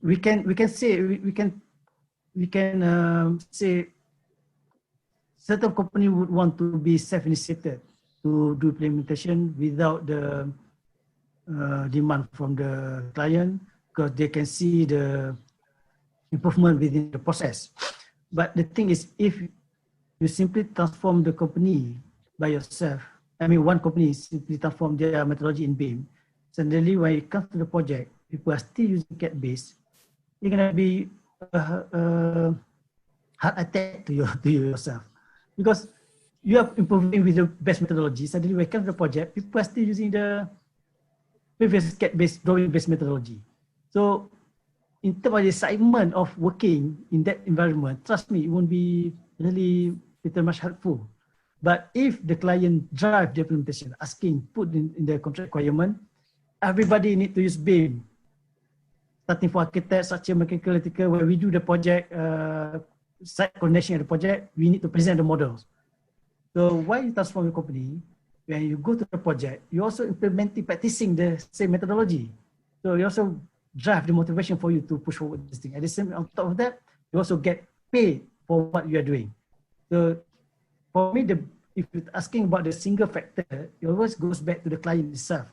B: We can say certain company would want to be self-initiated to do implementation without the demand from the client, because they can see the improvement within the process. But the thing is, if you simply transform the company by yourself, one company simply transform their methodology in BIM, suddenly when it comes to the project, people are still using CAD-based, you're going to be heart attack to yourself. Because you are improving with the best methodology, suddenly when it comes to the project, people are still using the previous CAD-based, drawing-based methodology. So in terms of the excitement of working in that environment, trust me, it won't be really pretty much helpful. But if the client drive the implementation, asking, put in the contract requirement, everybody need to use BIM. Starting for architect, structure, mechanical, electrical, where we do the project site coordination of the project, we need to present the models. So while you transform your company, when you go to the project, you also implementing, practicing the same methodology. So you also drive the motivation for you to push forward this thing. At the same, on top of that, you also get paid for what you are doing. So for me, if you're asking about the single factor, it always goes back to the client itself,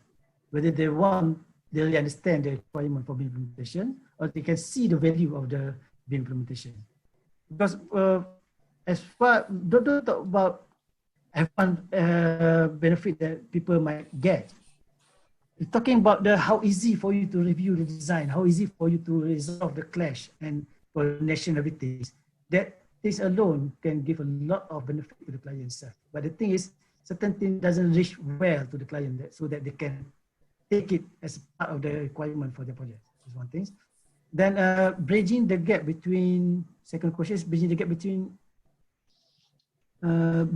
B: whether they really understand the requirement for BIM implementation, or they can see the value of the BIM implementation. Because as far, don't talk about benefit that people might get. We're talking about how easy for you to review the design, how easy for you to resolve the clash and coordination of everything. That this alone can give a lot of benefit to the client itself. But the thing is, certain thing doesn't reach well to the client so that they can take it as part of the requirement for the project. That's one thing. Then bridging the gap between, second question is bridging the gap between
A: the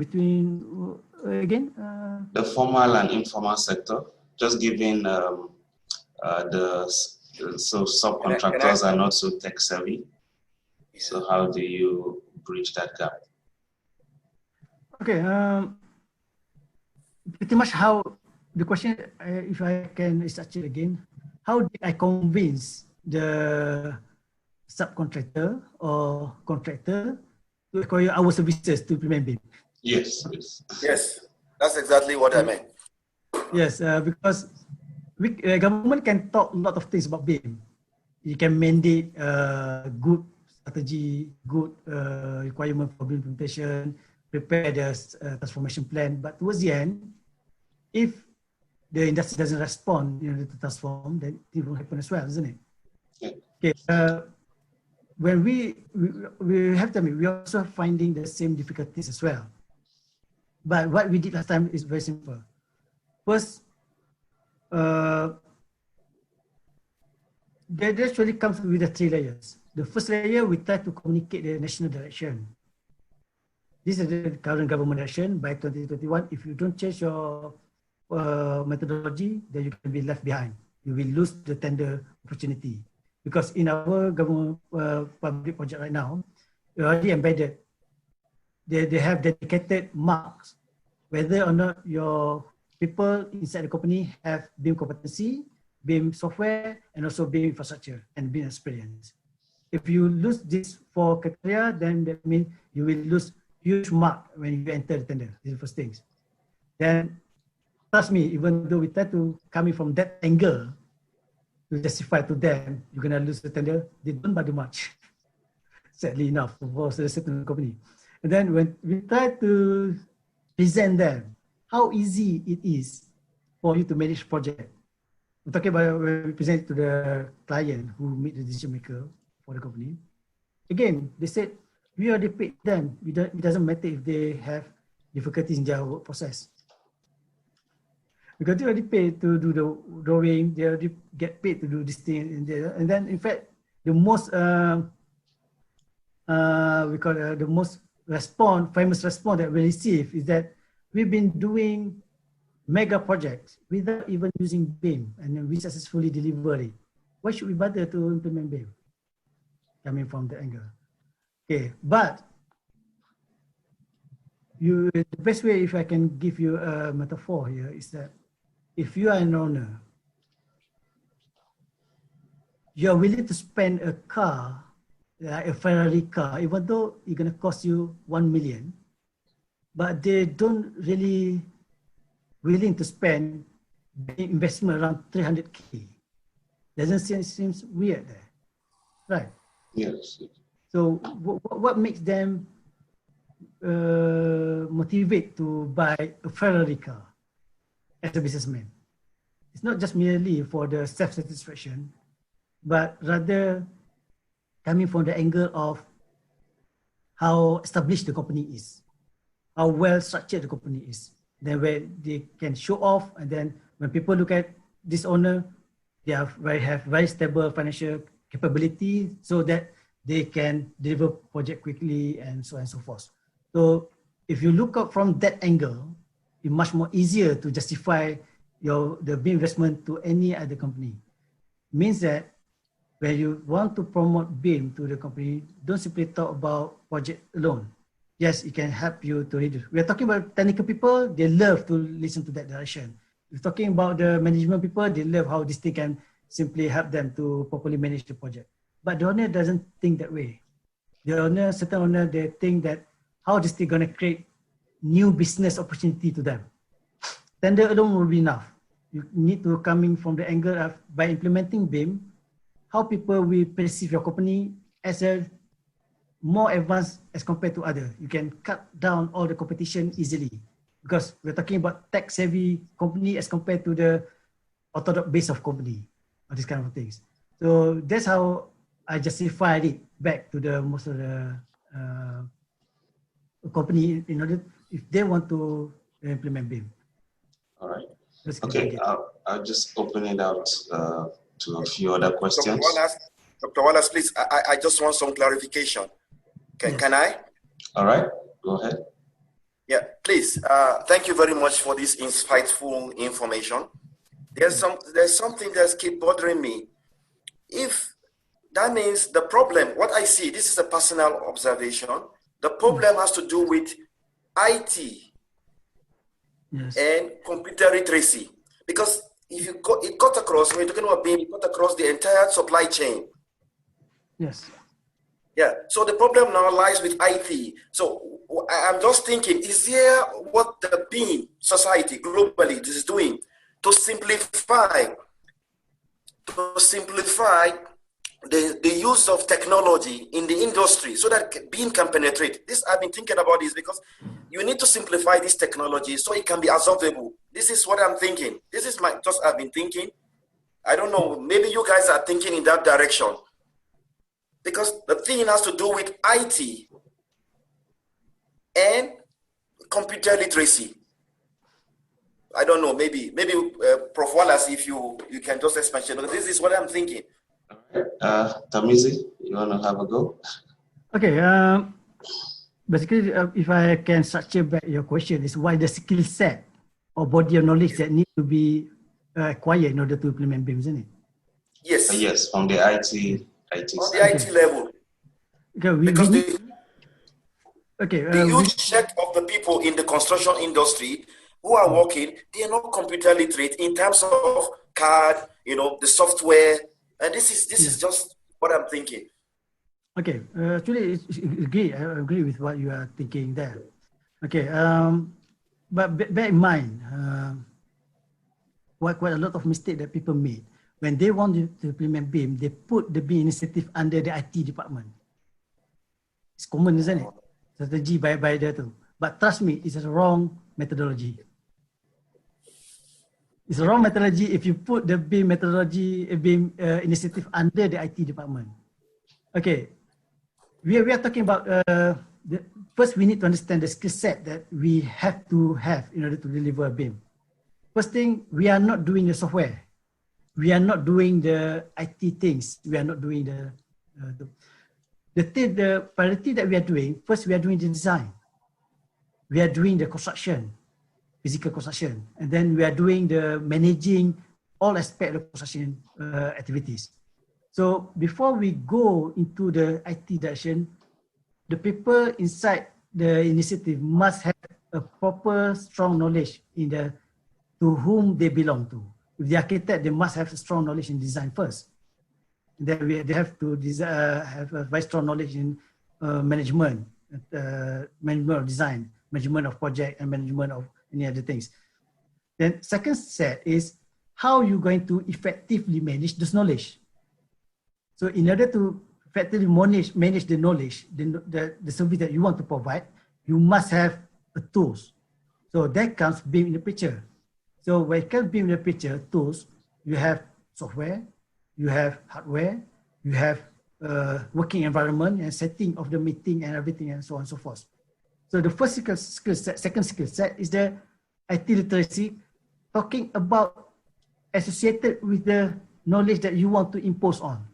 A: formal and informal sector, just giving so subcontractors are not so tech savvy. So how do you bridge that gap?
B: Okay, pretty much how the question, if I can structure again, how did I convince the subcontractor or contractor to acquire our services to implement BIM?
A: Yes.
D: Yes, that's exactly what I meant.
B: Yes, because government can talk a lot of things about BIM. You can mandate good strategy, good requirement for BIM implementation, prepare the transformation plan. But towards the end, if the industry doesn't respond to transform, then it will happen as well, isn't it?
A: Yeah.
B: Okay. When we have to, we are also finding the same difficulties as well. But what we did last time is very simple. First, that actually comes with the 3 layers. The first layer, we try to communicate the national direction. This is the current government direction by 2021. If you don't change your methodology, then you can be left behind. You will lose the tender opportunity. Because in our government public project right now, we already embedded. They have dedicated marks, whether or not your people inside the company have BIM competency, BIM software, and also BIM infrastructure and BIM experience. If you lose these 4 criteria, then that means you will lose huge mark when you enter the tender. These are the first things. Then, trust me, even though we try to come in from that angle to justify to them, you're gonna lose the tender, they don't bother much. Sadly enough, for a certain company. And then when we try to present them how easy it is for you to manage project. We're talking about when we present it to the client who meet the decision maker for the company. Again, they said, we already paid them. It doesn't matter if they have difficulties in their work process. Because they already paid to do the drawing, they already get paid to do this thing. And then in fact, the most, the most famous response that we receive is that we've been doing mega projects without even using BIM, and then we successfully deliver it. Why should we bother to implement BIM? Coming from the angle. Okay, but the best way, if I can give you a metaphor here, is that if you are an owner, you are willing to spend a car, like a Ferrari car, even though it's going to cost you 1 million, but they don't really willing to spend the investment around 300K. Doesn't seems weird there, right?
A: Yes.
B: So what makes them motivate to buy a Ferrari car as a businessman? It's not just merely for the self-satisfaction, but rather coming from the angle of how established the company is, how well structured the company is. Then where they can show off, and then when people look at this owner, they have very stable financial capability so that they can deliver project quickly and so on and so forth. So if you look up from that angle, it's much more easier to justify the BIM investment to any other company. Means that when you want to promote BIM to the company, don't simply talk about project alone. Yes, it can help you to reduce. We are talking about technical people, they love to listen to that direction. We're talking about the management people, they love how this thing can simply help them to properly manage the project. But the owner doesn't think that way. The owner, certain owner, they think that how this thing going to create new business opportunity to them. Tender alone will be enough. You need to come in from the angle of, by implementing BIM, how people will perceive your company as a more advanced as compared to other. You can cut down all the competition easily because we're talking about tech savvy company as compared to the orthodox base of company or these kind of things. So that's how I justified it back to the most of the company in order if they want to implement BIM.
A: All right. Okay, I'll just open it out to a few other questions.
D: Dr. Wallace, please, I just want some clarification. Can I?
A: All right, go ahead.
D: Yeah, please. Thank you very much for this insightful information. There's something that's keep bothering me. If that means the problem, what I see, this is a personal observation, the problem has to do with IT and computer literacy. Because if you it cut across, when you're talking about BIM, it cut across the entire supply chain.
B: Yes.
D: Yeah, so the problem now lies with IT. So I'm just thinking, is there what the BIM society globally is doing to simplify the use of technology in the industry so that BIM can penetrate? This I've been thinking about this because you need to simplify this technology so it can be absorbable. This is what I'm thinking. This is I've been thinking. I don't know, maybe you guys are thinking in that direction. Because the thing has to do with IT and computer literacy. I don't know, maybe Prof Wallace, if you can just explain, this is what I'm thinking.
A: Tarmizi, you want to have a go?
B: Okay, basically, if I can structure back your question, is why the skill set or body of knowledge that need to be acquired in order to implement BIM, isn't it?
D: Yes.
A: Yes, from the IT
D: on the IT level.
B: Okay,
D: because the huge
B: we,
D: set of the people in the construction industry who are working, they are not computer literate in terms of CAD, the software, and this is just what I'm thinking.
B: Okay, actually, I agree with what you are thinking there. Okay, but bear in mind, quite a lot of mistakes that people made. When they want to implement BIM, they put the BIM initiative under the IT department. It's common, isn't it? Strategy by the two. But trust me, it's a wrong methodology. It's a wrong methodology if you put the BIM methodology, BIM initiative under the IT department. Okay, we are talking about, first we need to understand the skill set that we have to have in order to deliver BIM. First thing, we are not doing the software. We are not doing the IT things. We are not doing the priority that we are doing. First, we are doing the design. We are doing the construction, physical construction. And then we are doing the managing all aspects of construction activities. So before we go into the IT direction, the people inside the initiative must have a proper, strong knowledge to whom they belong to. If the architect, they must have a strong knowledge in design first. Then they have to have a very strong knowledge in management of design, management of project, and management of any other things. Then second set is how you're going to effectively manage this knowledge. So in order to effectively manage the knowledge, the service that you want to provide, you must have a tools. So that comes BIM in the picture. So when it comes BIM in the picture, tools, you have software, you have hardware, you have working environment and setting of the meeting and everything and so on and so forth. So the first skill set, second skill set is the IT literacy, talking about associated with the knowledge that you want to impose on.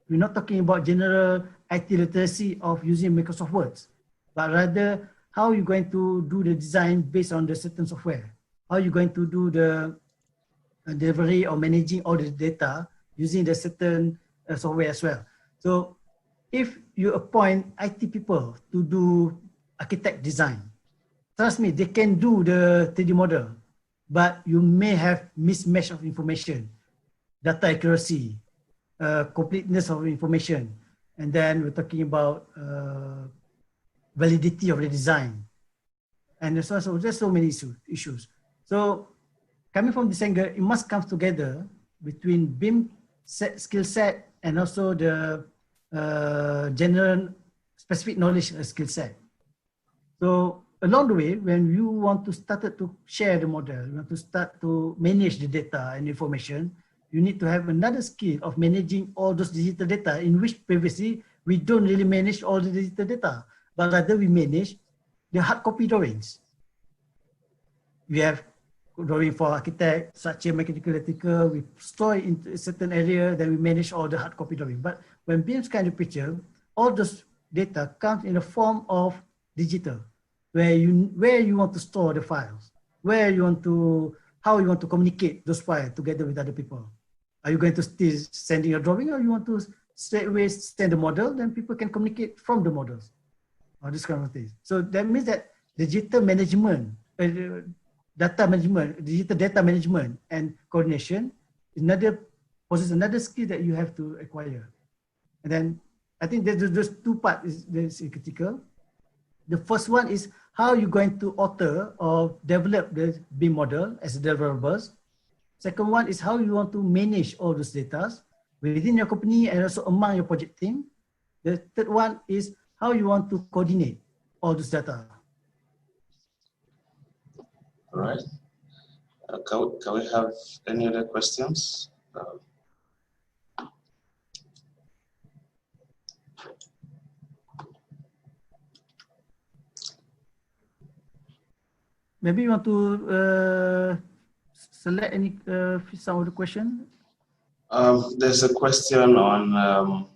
B: We're not talking about general IT literacy of using Microsoft Word, but rather how you're going to do the design based on the certain software. How you're going to do the delivery or managing all the data using the certain software as well. So if you appoint IT people to do architect design, trust me, they can do the 3D model, but you may have mismatch of information, data accuracy, completeness of information, and then we're talking about validity of the design. And so there's so many issues. So coming from this angle, it must come together between BIM skill set and also the general specific knowledge skill set. So along the way, when you want to start to share the model, you want to start to manage the data and information, you need to have another skill of managing all those digital data, in which previously we don't really manage all the digital data, but rather we manage the hard copy drawings. We have drawing for architect, structure, mechanical, electrical, we store it into a certain area, then we manage all the hard copy drawing. But when BIM kind of picture, all those data comes in the form of digital, where you want to store the files, how you want to communicate those files together with other people. Are you going to still sending a drawing, or you want to straight away send a model, then people can communicate from the models, or this kind of thing. So that means that digital management, digital data management and coordination possesses another skill that you have to acquire. And then I think those two parts is critical. The first one is how you're going to author or develop the BIM model as developers. Second one is how you want to manage all those data within your company and also among your project team. The third one is how you want to coordinate all this data.
A: All right. Can we have any other questions?
B: Maybe you want to select any some of the question.
A: There's a question on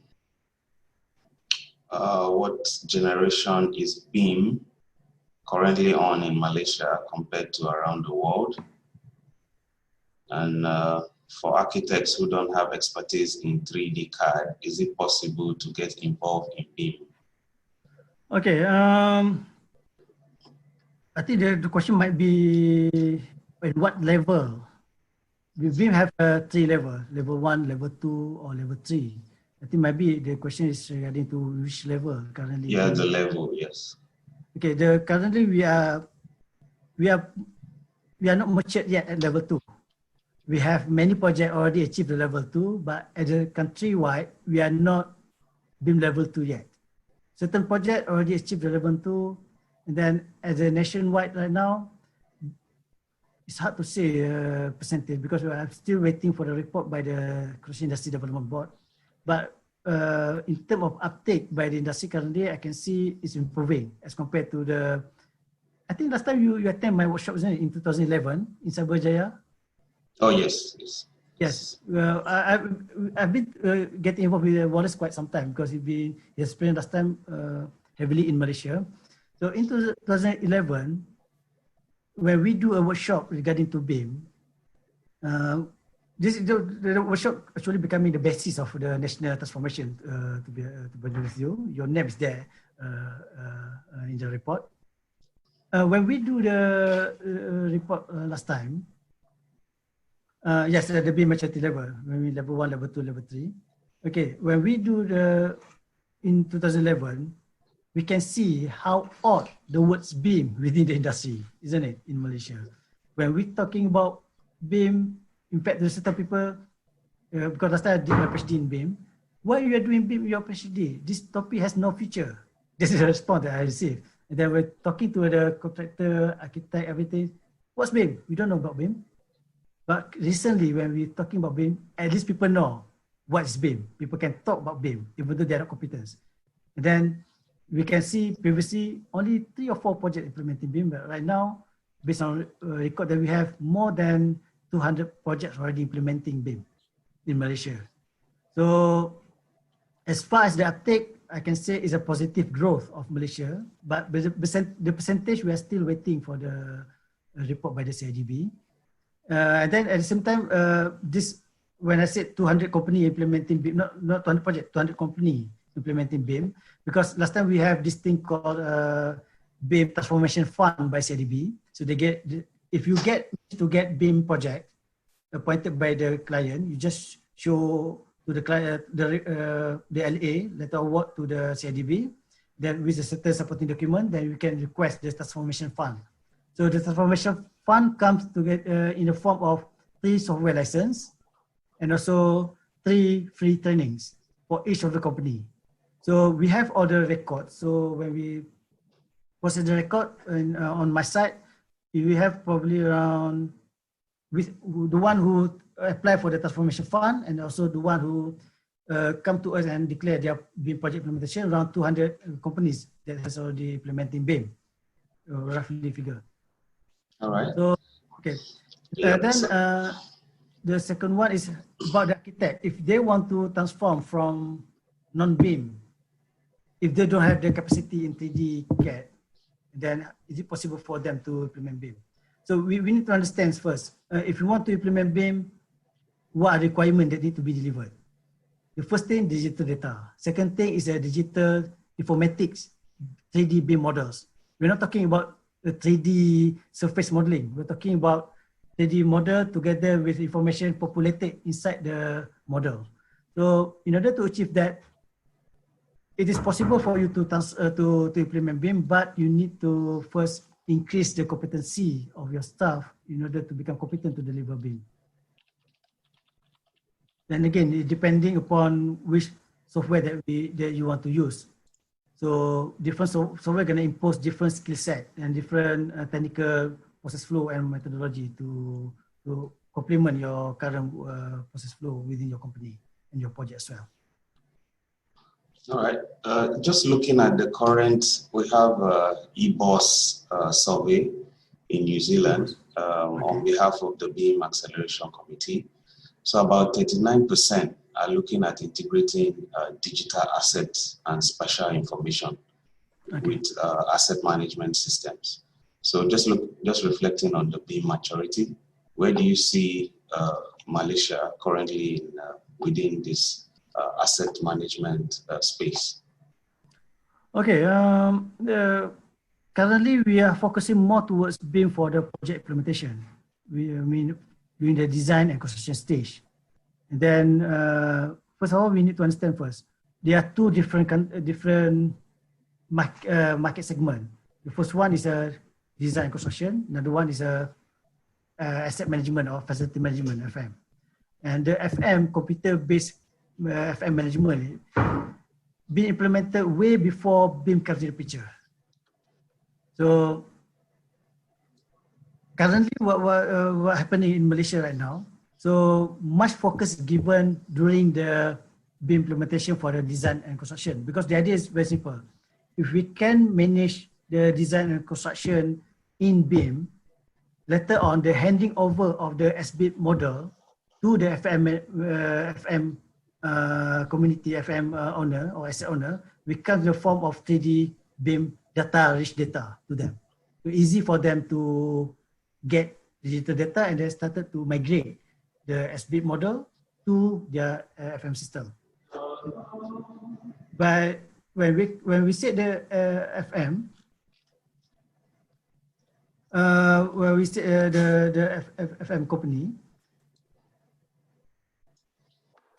A: what generation is BIM currently on in Malaysia compared to around the world, and for architects who don't have expertise in 3D CAD, is it possible to get involved in BIM?
B: Okay, I think the question might be at what level. BIM have three levels, level 1, level 2, or level 3. I think maybe the question is regarding to which level currently.
A: Yeah, the level, yes.
B: Okay, currently we are not matured yet at level 2. We have many projects already achieved the level 2, but at the countrywide, we are not BIM level 2 yet. Certain projects already achieved the level 2, and then as a nationwide right now, it's hard to say percentage because we are still waiting for the report by the Construction Industry Development Board. But in terms of uptake by the industry currently, I can see it's improving as compared to the, I think last time you attend my workshop, wasn't it, in 2011 in Cyberjaya?
A: Oh, yes, yes.
B: Yes, well, I've been getting involved with Wallace quite some time because he has spent last time heavily in Malaysia. So in 2011, when we do a workshop regarding to BIM, the workshop actually becoming the basis of the national transformation. To be honest with you, your name is there in the report. When we do the report last time, yes, the BIM maturity level, when we level 1, level 2, level 3. Okay, when we do in 2011, we can see how odd the words BIM within the industry, isn't it, in Malaysia? When we're talking about BIM, in fact, there's certain people, because last time I did my PhD in BIM, why you are doing BIM in your PhD? This topic has no future. This is the response that I received. And then we're talking to the contractor, architect, everything. What's BIM? We don't know about BIM. But recently, when we're talking about BIM, at least people know what is BIM. People can talk about BIM, even though they're not competent. And then we can see previously only 3 or 4 projects implementing BIM, but right now, based on record that we have more than 200 projects already implementing BIM in Malaysia. So as far as the uptake, I can say is a positive growth of Malaysia, but the percentage, we are still waiting for the report by the CIDB. And then at the same time, this when I said 200 company implementing BIM, not 200 project, 200 company implementing BIM, because last time we have this thing called BIM Transformation Fund by CIDB. So they get, if you get BIM project appointed by the client, you just show to the client the LA, letter of work to the CIDB, then with a certain supporting document, then you can request the transformation fund. So the transformation fund comes to get in the form of 3 software license and also 3 free trainings for each of the company. So we have all the records. So when we process the record on my side, we have probably around, with the one who apply for the transformation fund and also the one who come to us and declare their BIM project implementation, around 200 companies that has already implementing BIM, roughly figure.
A: All right.
B: So, okay.
A: Yeah,
B: Then the second one is about the architect. If they want to transform from non-BIM, if they don't have the capacity in 3D CAD, then is it possible for them to implement BIM? So we need to understand first, if you want to implement BIM, what are the requirements that need to be delivered? The first thing, digital data. Second thing is a digital informatics, 3D BIM models. We're not talking about the 3D surface modeling. We're talking about 3D model together with information populated inside the model. So in order to achieve that, it is possible for you to implement BIM, but you need to first increase the competency of your staff in order to become competent to deliver BIM. Then again, depending upon which software that you want to use. So different software going to impose different skill set and different technical process flow and methodology to complement your current process flow within your company and your project as well.
A: All right. Just looking at the current, we have EBOS survey in New Zealand on behalf of the BIM Acceleration Committee. So about 39% are looking at integrating digital assets and spatial information with asset management systems. So just reflecting on the BIM maturity, where do you see Malaysia currently within this asset management space?
B: Okay, currently we are focusing more towards BIM for the project implementation. During the design and construction stage. And then, first of all, we need to understand first, there are 2 different market segments. The first one is a design and construction. Another one is a asset management or facility management, FM. And the FM, computer-based FM management, being implemented way before BIM comes in the picture. So currently, what happening in Malaysia right now? So much focus given during the BIM implementation for the design and construction, because the idea is very simple. If we can manage the design and construction in BIM, later on the handing over of the SBIM model to the FM community, FM owner or asset owner, becomes the form of 3D BIM data, rich data to them. So easy for them to get digital data and they started to migrate the SBIM model to their FM system. But when we say the FM, when we say the FM company,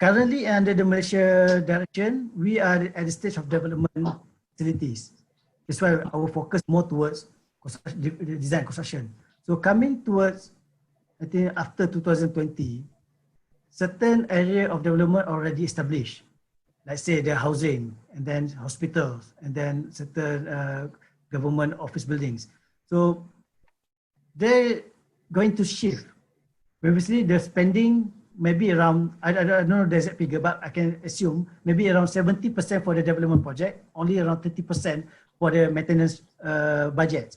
B: currently under the Malaysia direction, we are at the stage of development facilities. That's why our focus more towards design construction. So coming towards, I think after 2020, certain area of development already established. Let's say the housing, and then hospitals, and then certain government office buildings. So they're going to shift. Previously, the spending maybe around, I don't know the exact figure, but I can assume maybe around 70% for the development project, only around 30% for the maintenance budget.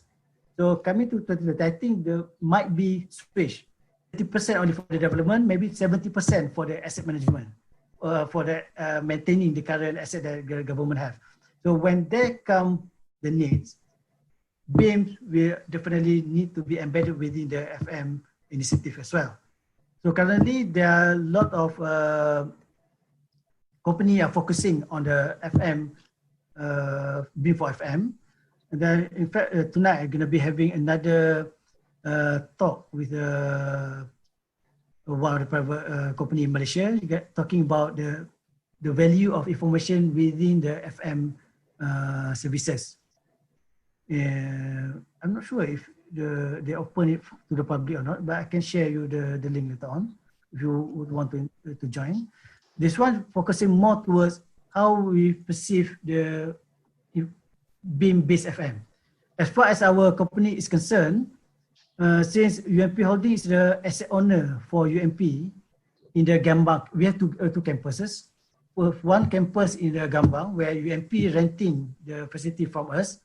B: So coming to 2020, I think there might be switch. 30% only for the development, maybe 70% for the asset management, for the maintaining the current asset that the government have. So when there come the needs, BIM will definitely need to be embedded within the FM initiative as well. So currently there are a lot of company are focusing on the FM, BIM for FM. And then in fact, tonight I'm going to be having another talk with one of the private company in Malaysia, talking about the value of information within the FM services. I'm not sure if they open it to the public or not, but I can share you the link later on if you would want to join. This one focusing more towards how we perceive the BIM-based FM. As far as our company is concerned, since UMP Holding is the asset owner for UMP in the Gambang, we have two campuses. One campus in the Gambang where UMP renting the facility from us.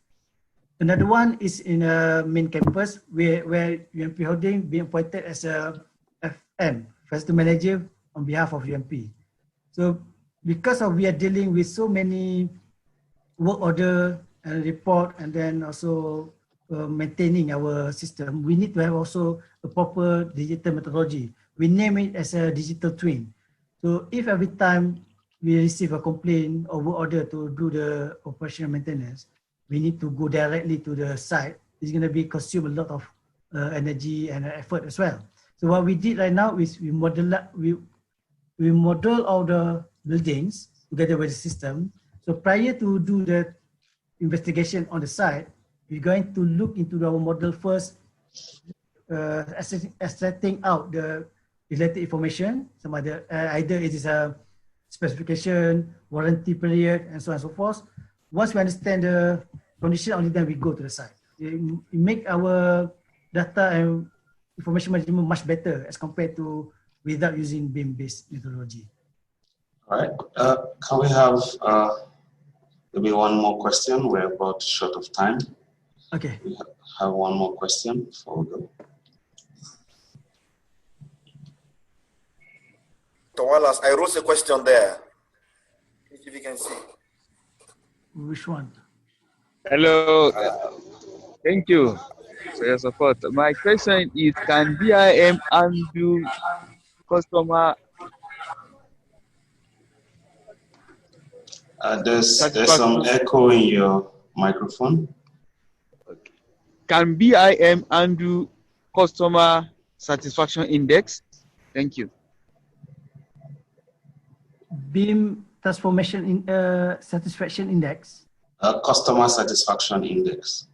B: Another one is in a main campus where UMP Holding being appointed as a FM, facility manager on behalf of UMP. So because of we are dealing with so many work order and report, and then also maintaining our system, we need to have also a proper digital methodology. We name it as a digital twin. So if every time we receive a complaint or work order to do the operational maintenance, we need to go directly to the site. It's going to be consume a lot of energy and effort as well. So what we did right now is we model all the buildings together with the system. So prior to do the investigation on the site, we're going to look into our model first, extracting out the related information, some other, either it is a specification, warranty period, and so on and so forth. Once we understand the condition, only then we go to the site. It make our data and information management much better as compared to without using BIM-based methodology.
A: All right. Can we have maybe one more question? We're about short of time.
B: Okay.
A: We have one more question before we go.
D: Wallace, I wrote a question there. If you can see.
B: Which one?
E: Hello. Thank you for your support. My question is, can BIM undo customer
A: There's some echo in your microphone.
E: Okay. Can BIM undo customer satisfaction index? Thank you.
B: BIM transformation satisfaction index.
A: Customer satisfaction index.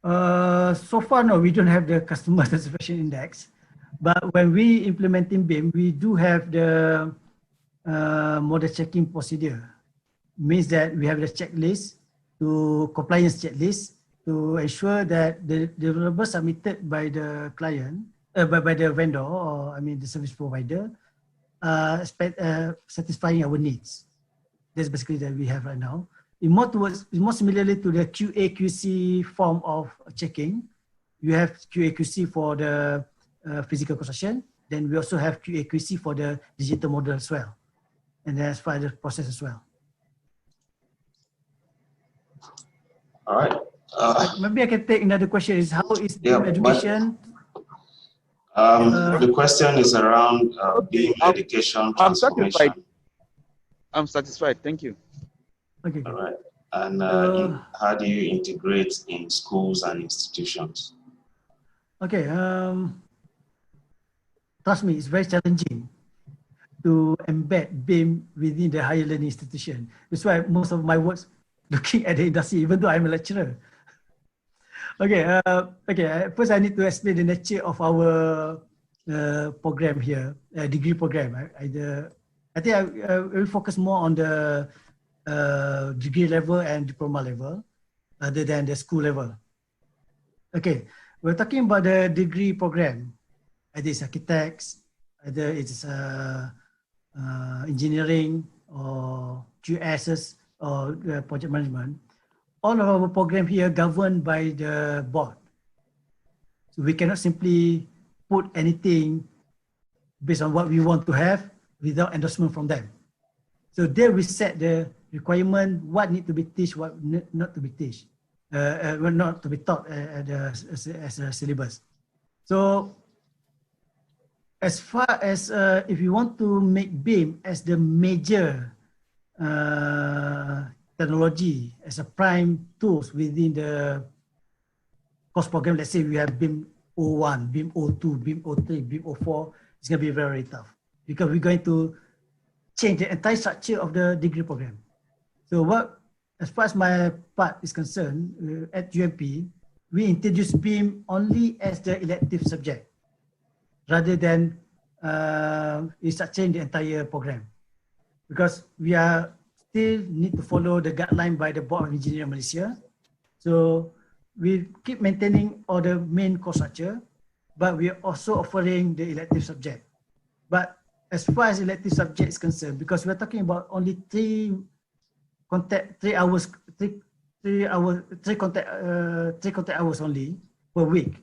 B: So far, no, we don't have the customer satisfaction index. But when we implementing BIM, we do have the model checking procedure. Means that we have the checklist to compliance checklist to ensure that the deliverables submitted by the client, by the vendor, or I mean the service provider, satisfying our needs. That's basically that we have right now. More similarly to the QA/QC form of checking. You have QA/QC for the physical construction. Then we also have QA/QC for the digital model as well. And that's for the process as well.
A: All right.
B: Maybe I can take another question. Is how is BIM education?
A: The question is around BIM education transformation.
E: I'm satisfied. Thank you.
B: Okay.
A: All right. And how do you integrate in schools and institutions?
B: Okay. Trust me, it's very challenging to embed BIM within the higher learning institution. That's why most of my works looking at the industry, even though I'm a lecturer. Okay, first I need to explain the nature of our program here, degree program. I think I will focus more on the degree level and diploma level rather than the school level. Okay, we're talking about the degree program. Either it's architects, either it's engineering or QSs or project management. All of our program here governed by the board. So we cannot simply put anything based on what we want to have without endorsement from them. So there we set the requirement, what need to be taught, what not to be taught, not to be taught as a syllabus. So as far as if you want to make BIM as the major technology, as a prime tools within the course program, let's say we have BIM 01, BIM 02, BIM 03, BIM 04, it's going to be very tough because we're going to change the entire structure of the degree program. So as far as my part is concerned, at UMP, we introduce BIM only as the elective subject, rather than restructuring the entire program. Because we are still need to follow the guideline by the Board of Engineers Malaysia. So we keep maintaining all the main course structure, but we are also offering the elective subject. But as far as elective subject is concerned, because we're talking about only three contact hours only per week.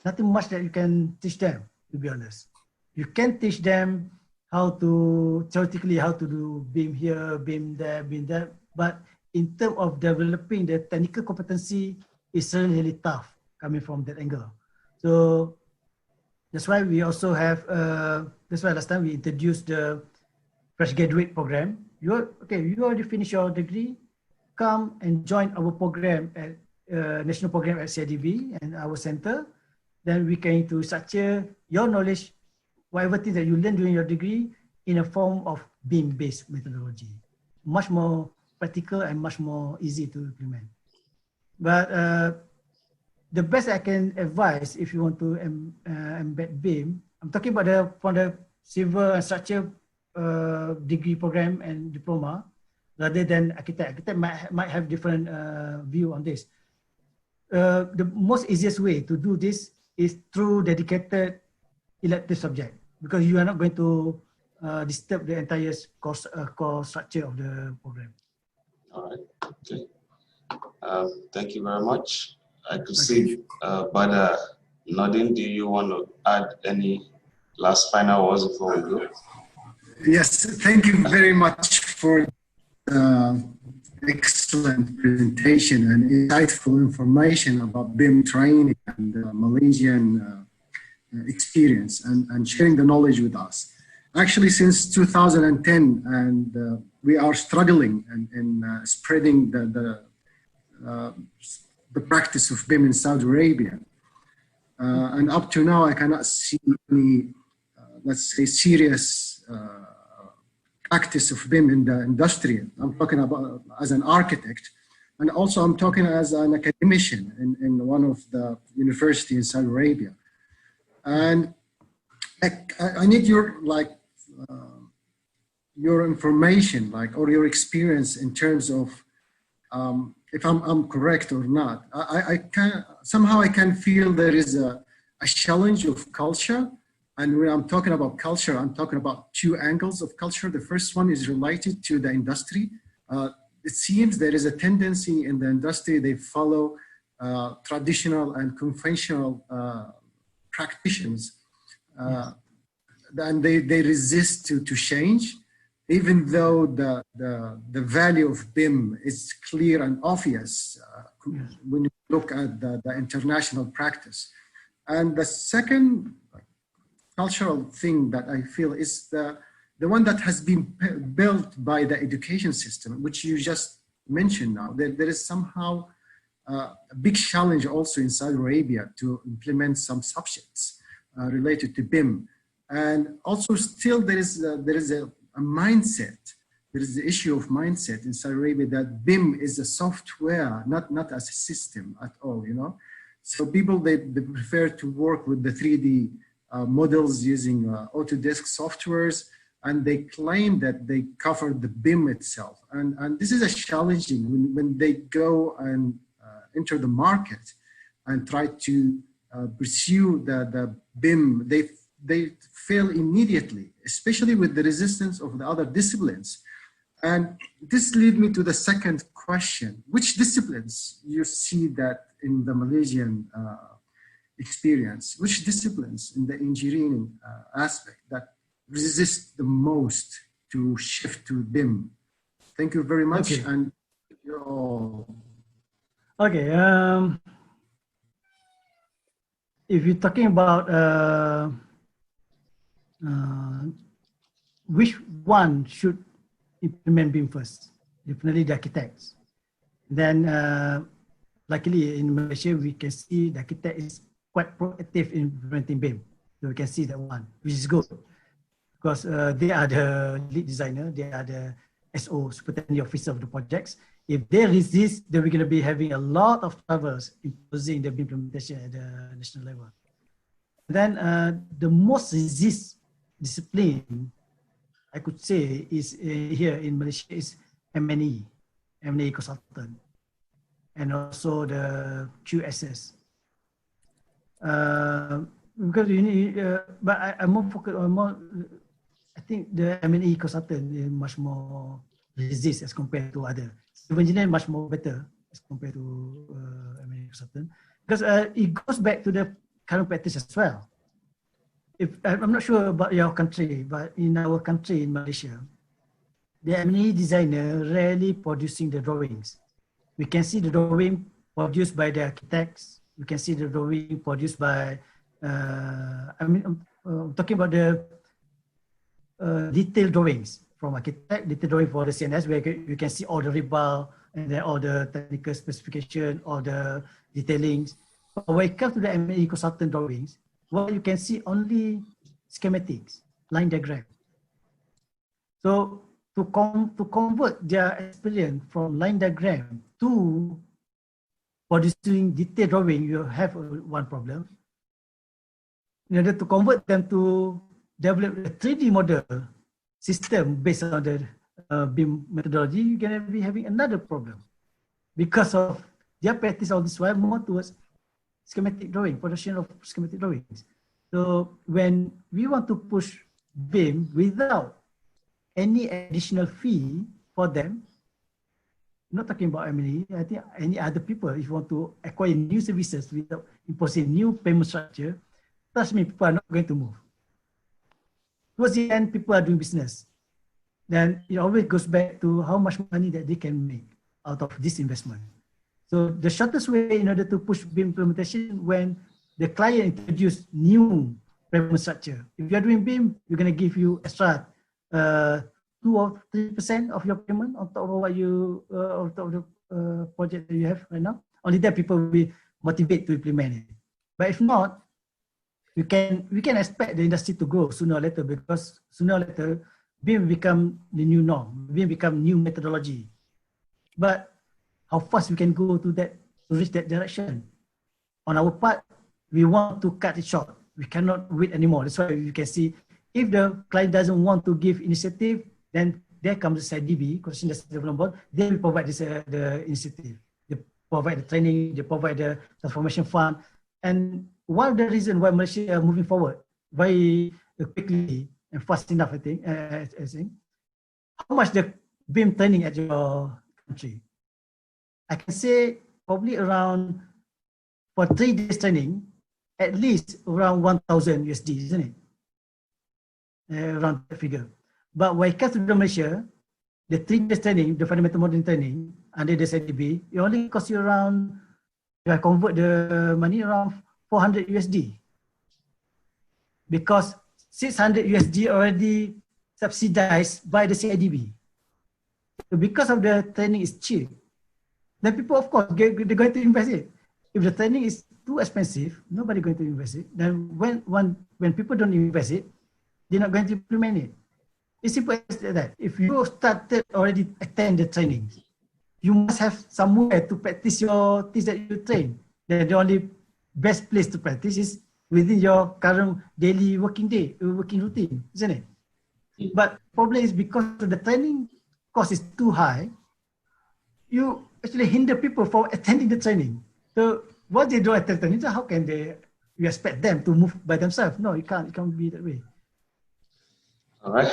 B: Nothing much that you can teach them, to be honest. You can teach them how to, theoretically, how to do BIM here, BIM there, but in terms of developing the technical competency, it's really tough coming from that angle. So that's why we also have, that's why last time we introduced the fresh graduate program. You already finished your degree, come and join our program at national program at CIDB and our center. Then we can to structure your knowledge, whatever thing that you learn during your degree, in a form of BIM-based methodology. Much more practical and much more easy to implement. But the best I can advise if you want to embed BIM, I'm talking about from the civil and structure degree program and diploma, rather than architect. Architect might have different view on this. The most easiest way to do this is through dedicated elective subject, because you are not going to disturb the entire course structure of the program.
A: All right. Okay. Thank you very much. I could see Bada nodding. Do you want to add any last final words before we go?
F: Yes, thank you very much for excellent presentation and insightful information about BIM training and Malaysian experience and sharing the knowledge with us. Actually, since 2010, and we are struggling in spreading the practice of BIM in Saudi Arabia. And up to now, I cannot see any, let's say, serious practice of BIM in the industry. I'm talking about as an architect, and also I'm talking as an academician in one of the universities in Saudi Arabia. And I need your your information, or your experience in terms of if I'm correct or not. I can feel there is a challenge of culture. And when I'm talking about culture, I'm talking about two angles of culture. The first one is related to the industry. It seems there is a tendency in the industry, they follow traditional and conventional practitioners. And they resist to change, even though the value of BIM is clear and obvious when you look at the international practice. And the second cultural thing that I feel is the one that has been built by the education system, which you just mentioned now. There is somehow a big challenge also in Saudi Arabia to implement some subjects related to BIM. And also still there is a mindset. There is the issue of mindset in Saudi Arabia that BIM is a software, not as a system at all, you know. So people, they prefer to work with the 3D models using Autodesk softwares, and they claim that they cover the BIM itself. And this is a challenging when they go and enter the market and try to pursue the BIM, they fail immediately, especially with the resistance of the other disciplines. And this leads me to the second question. Which disciplines you see that in the Malaysian experience? Which disciplines in the engineering aspect that resist the most to shift to BIM? Thank you very much.
B: Okay.
F: And you're all.
B: Okay. If you're talking about which one should implement BIM first? Definitely the architects. Then, luckily in Malaysia, we can see the architect is quite proactive in implementing BIM. So we can see that one, which is good. Because they are the lead designer, they are the SO, superintendent officer of the projects. If they resist, then we're going to be having a lot of troubles imposing the BIM implementation at the national level. Then the most resist discipline, I could say, is here in Malaysia is M&E consultant, and also the QSS. Because you need, but I'm more focused on more. I think the M&E consultant is much more resist as compared to other. Civil engineer much more better as compared to M&E consultant, because it goes back to the current practice as well. If I'm not sure about your country, but in our country in Malaysia, the M&E designer rarely producing the drawings. We can see the drawing produced by the architects. We can see the drawing produced by, I'm talking about the detailed drawings from architect, detailed drawing for the CNS, where you can see all the rebar and then all the technical specification, all the detailings. But when it comes to the M&E consultant drawings, well, you can see only schematics, line diagram. So to convert their experience from line diagram to producing detailed drawing, you have one problem. In order to convert them to develop a 3D model system based on the BIM methodology, you're going to be having another problem because of their practice all this while more towards schematic drawing, production of schematic drawings. So when we want to push BIM without any additional fee for them, not talking about M&E, I think any other people, if you want to acquire new services without imposing new payment structure, trust me, people are not going to move. Towards the end, people are doing business. Then it always goes back to how much money that they can make out of this investment. So the shortest way in order to push BIM implementation, when the client introduce new payment structure. If you're doing BIM, we're going to give you extra 2 or 3% of your payment on top of what you on top of the project that you have right now. Only then people will be motivated to implement it. But if not, we can expect the industry to grow sooner or later, because sooner or later BIM become the new norm. BIM become new methodology. But how fast we can go to that, to reach that direction? On our part, we want to cut it short. We cannot wait anymore. That's why you can see if the client doesn't want to give initiative, then there comes the CIDB, Construction Industry Development Board. They will provide this, the initiative. They provide the training, they provide the transformation fund. And one of the reasons why Malaysia are moving forward very quickly and fast enough, I think, how much the BIM training at your country? I can say probably around, for 3 days training, at least around 1,000 USD, isn't it? Around that figure. But when it comes to Malaysia, the 3 days training, the fundamental modeling training under the CIDB, it only costs you around, if I convert the money, around 400 USD. Because 600 USD already subsidized by the CIDB. So because of the training is cheap, then people, of course, they're going to invest it. If the training is too expensive, nobody's going to invest it. Then when people don't invest it, they're not going to implement it. It's simple as that. If you started already attend the training, you must have somewhere to practice your things that you train. Then the only best place to practice is within your current daily working routine, isn't it? But the problem is because the training cost is too high, you actually hinder people from attending the training. So once they don't attend the training, how can you expect them to move by themselves? No, it can't be that way.
A: All right,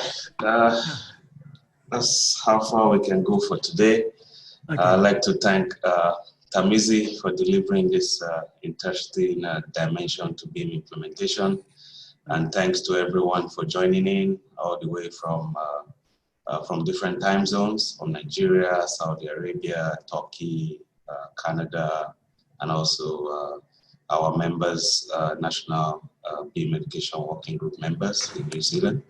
A: that's how far we can go for today. Okay. I'd like to thank Tarmizi for delivering this interesting dimension to BIM implementation. And thanks to everyone for joining in all the way from different time zones, from Nigeria, Saudi Arabia, Turkey, Canada, and also our members, National BIM Education Working Group members in New Zealand.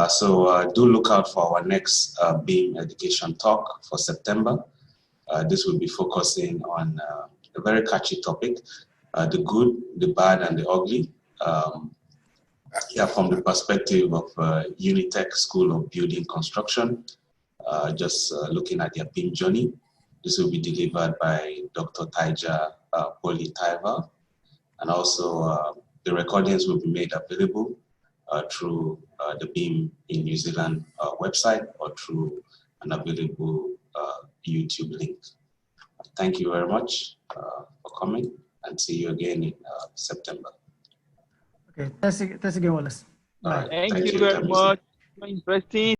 A: So do look out for our next BIM Education talk for September. This will be focusing on a very catchy topic, the good, the bad, and the ugly. From the perspective of Unitech School of Building Construction, just looking at their BIM journey. This will be delivered by Dr. Taija Poli Taiva, and also the recordings will be made available through the BIM in New Zealand website or through an available YouTube link. Thank you very much for coming, and see you again in September.
B: Okay, thanks again, Wallace. Bye.
E: Thank you very much. Interesting.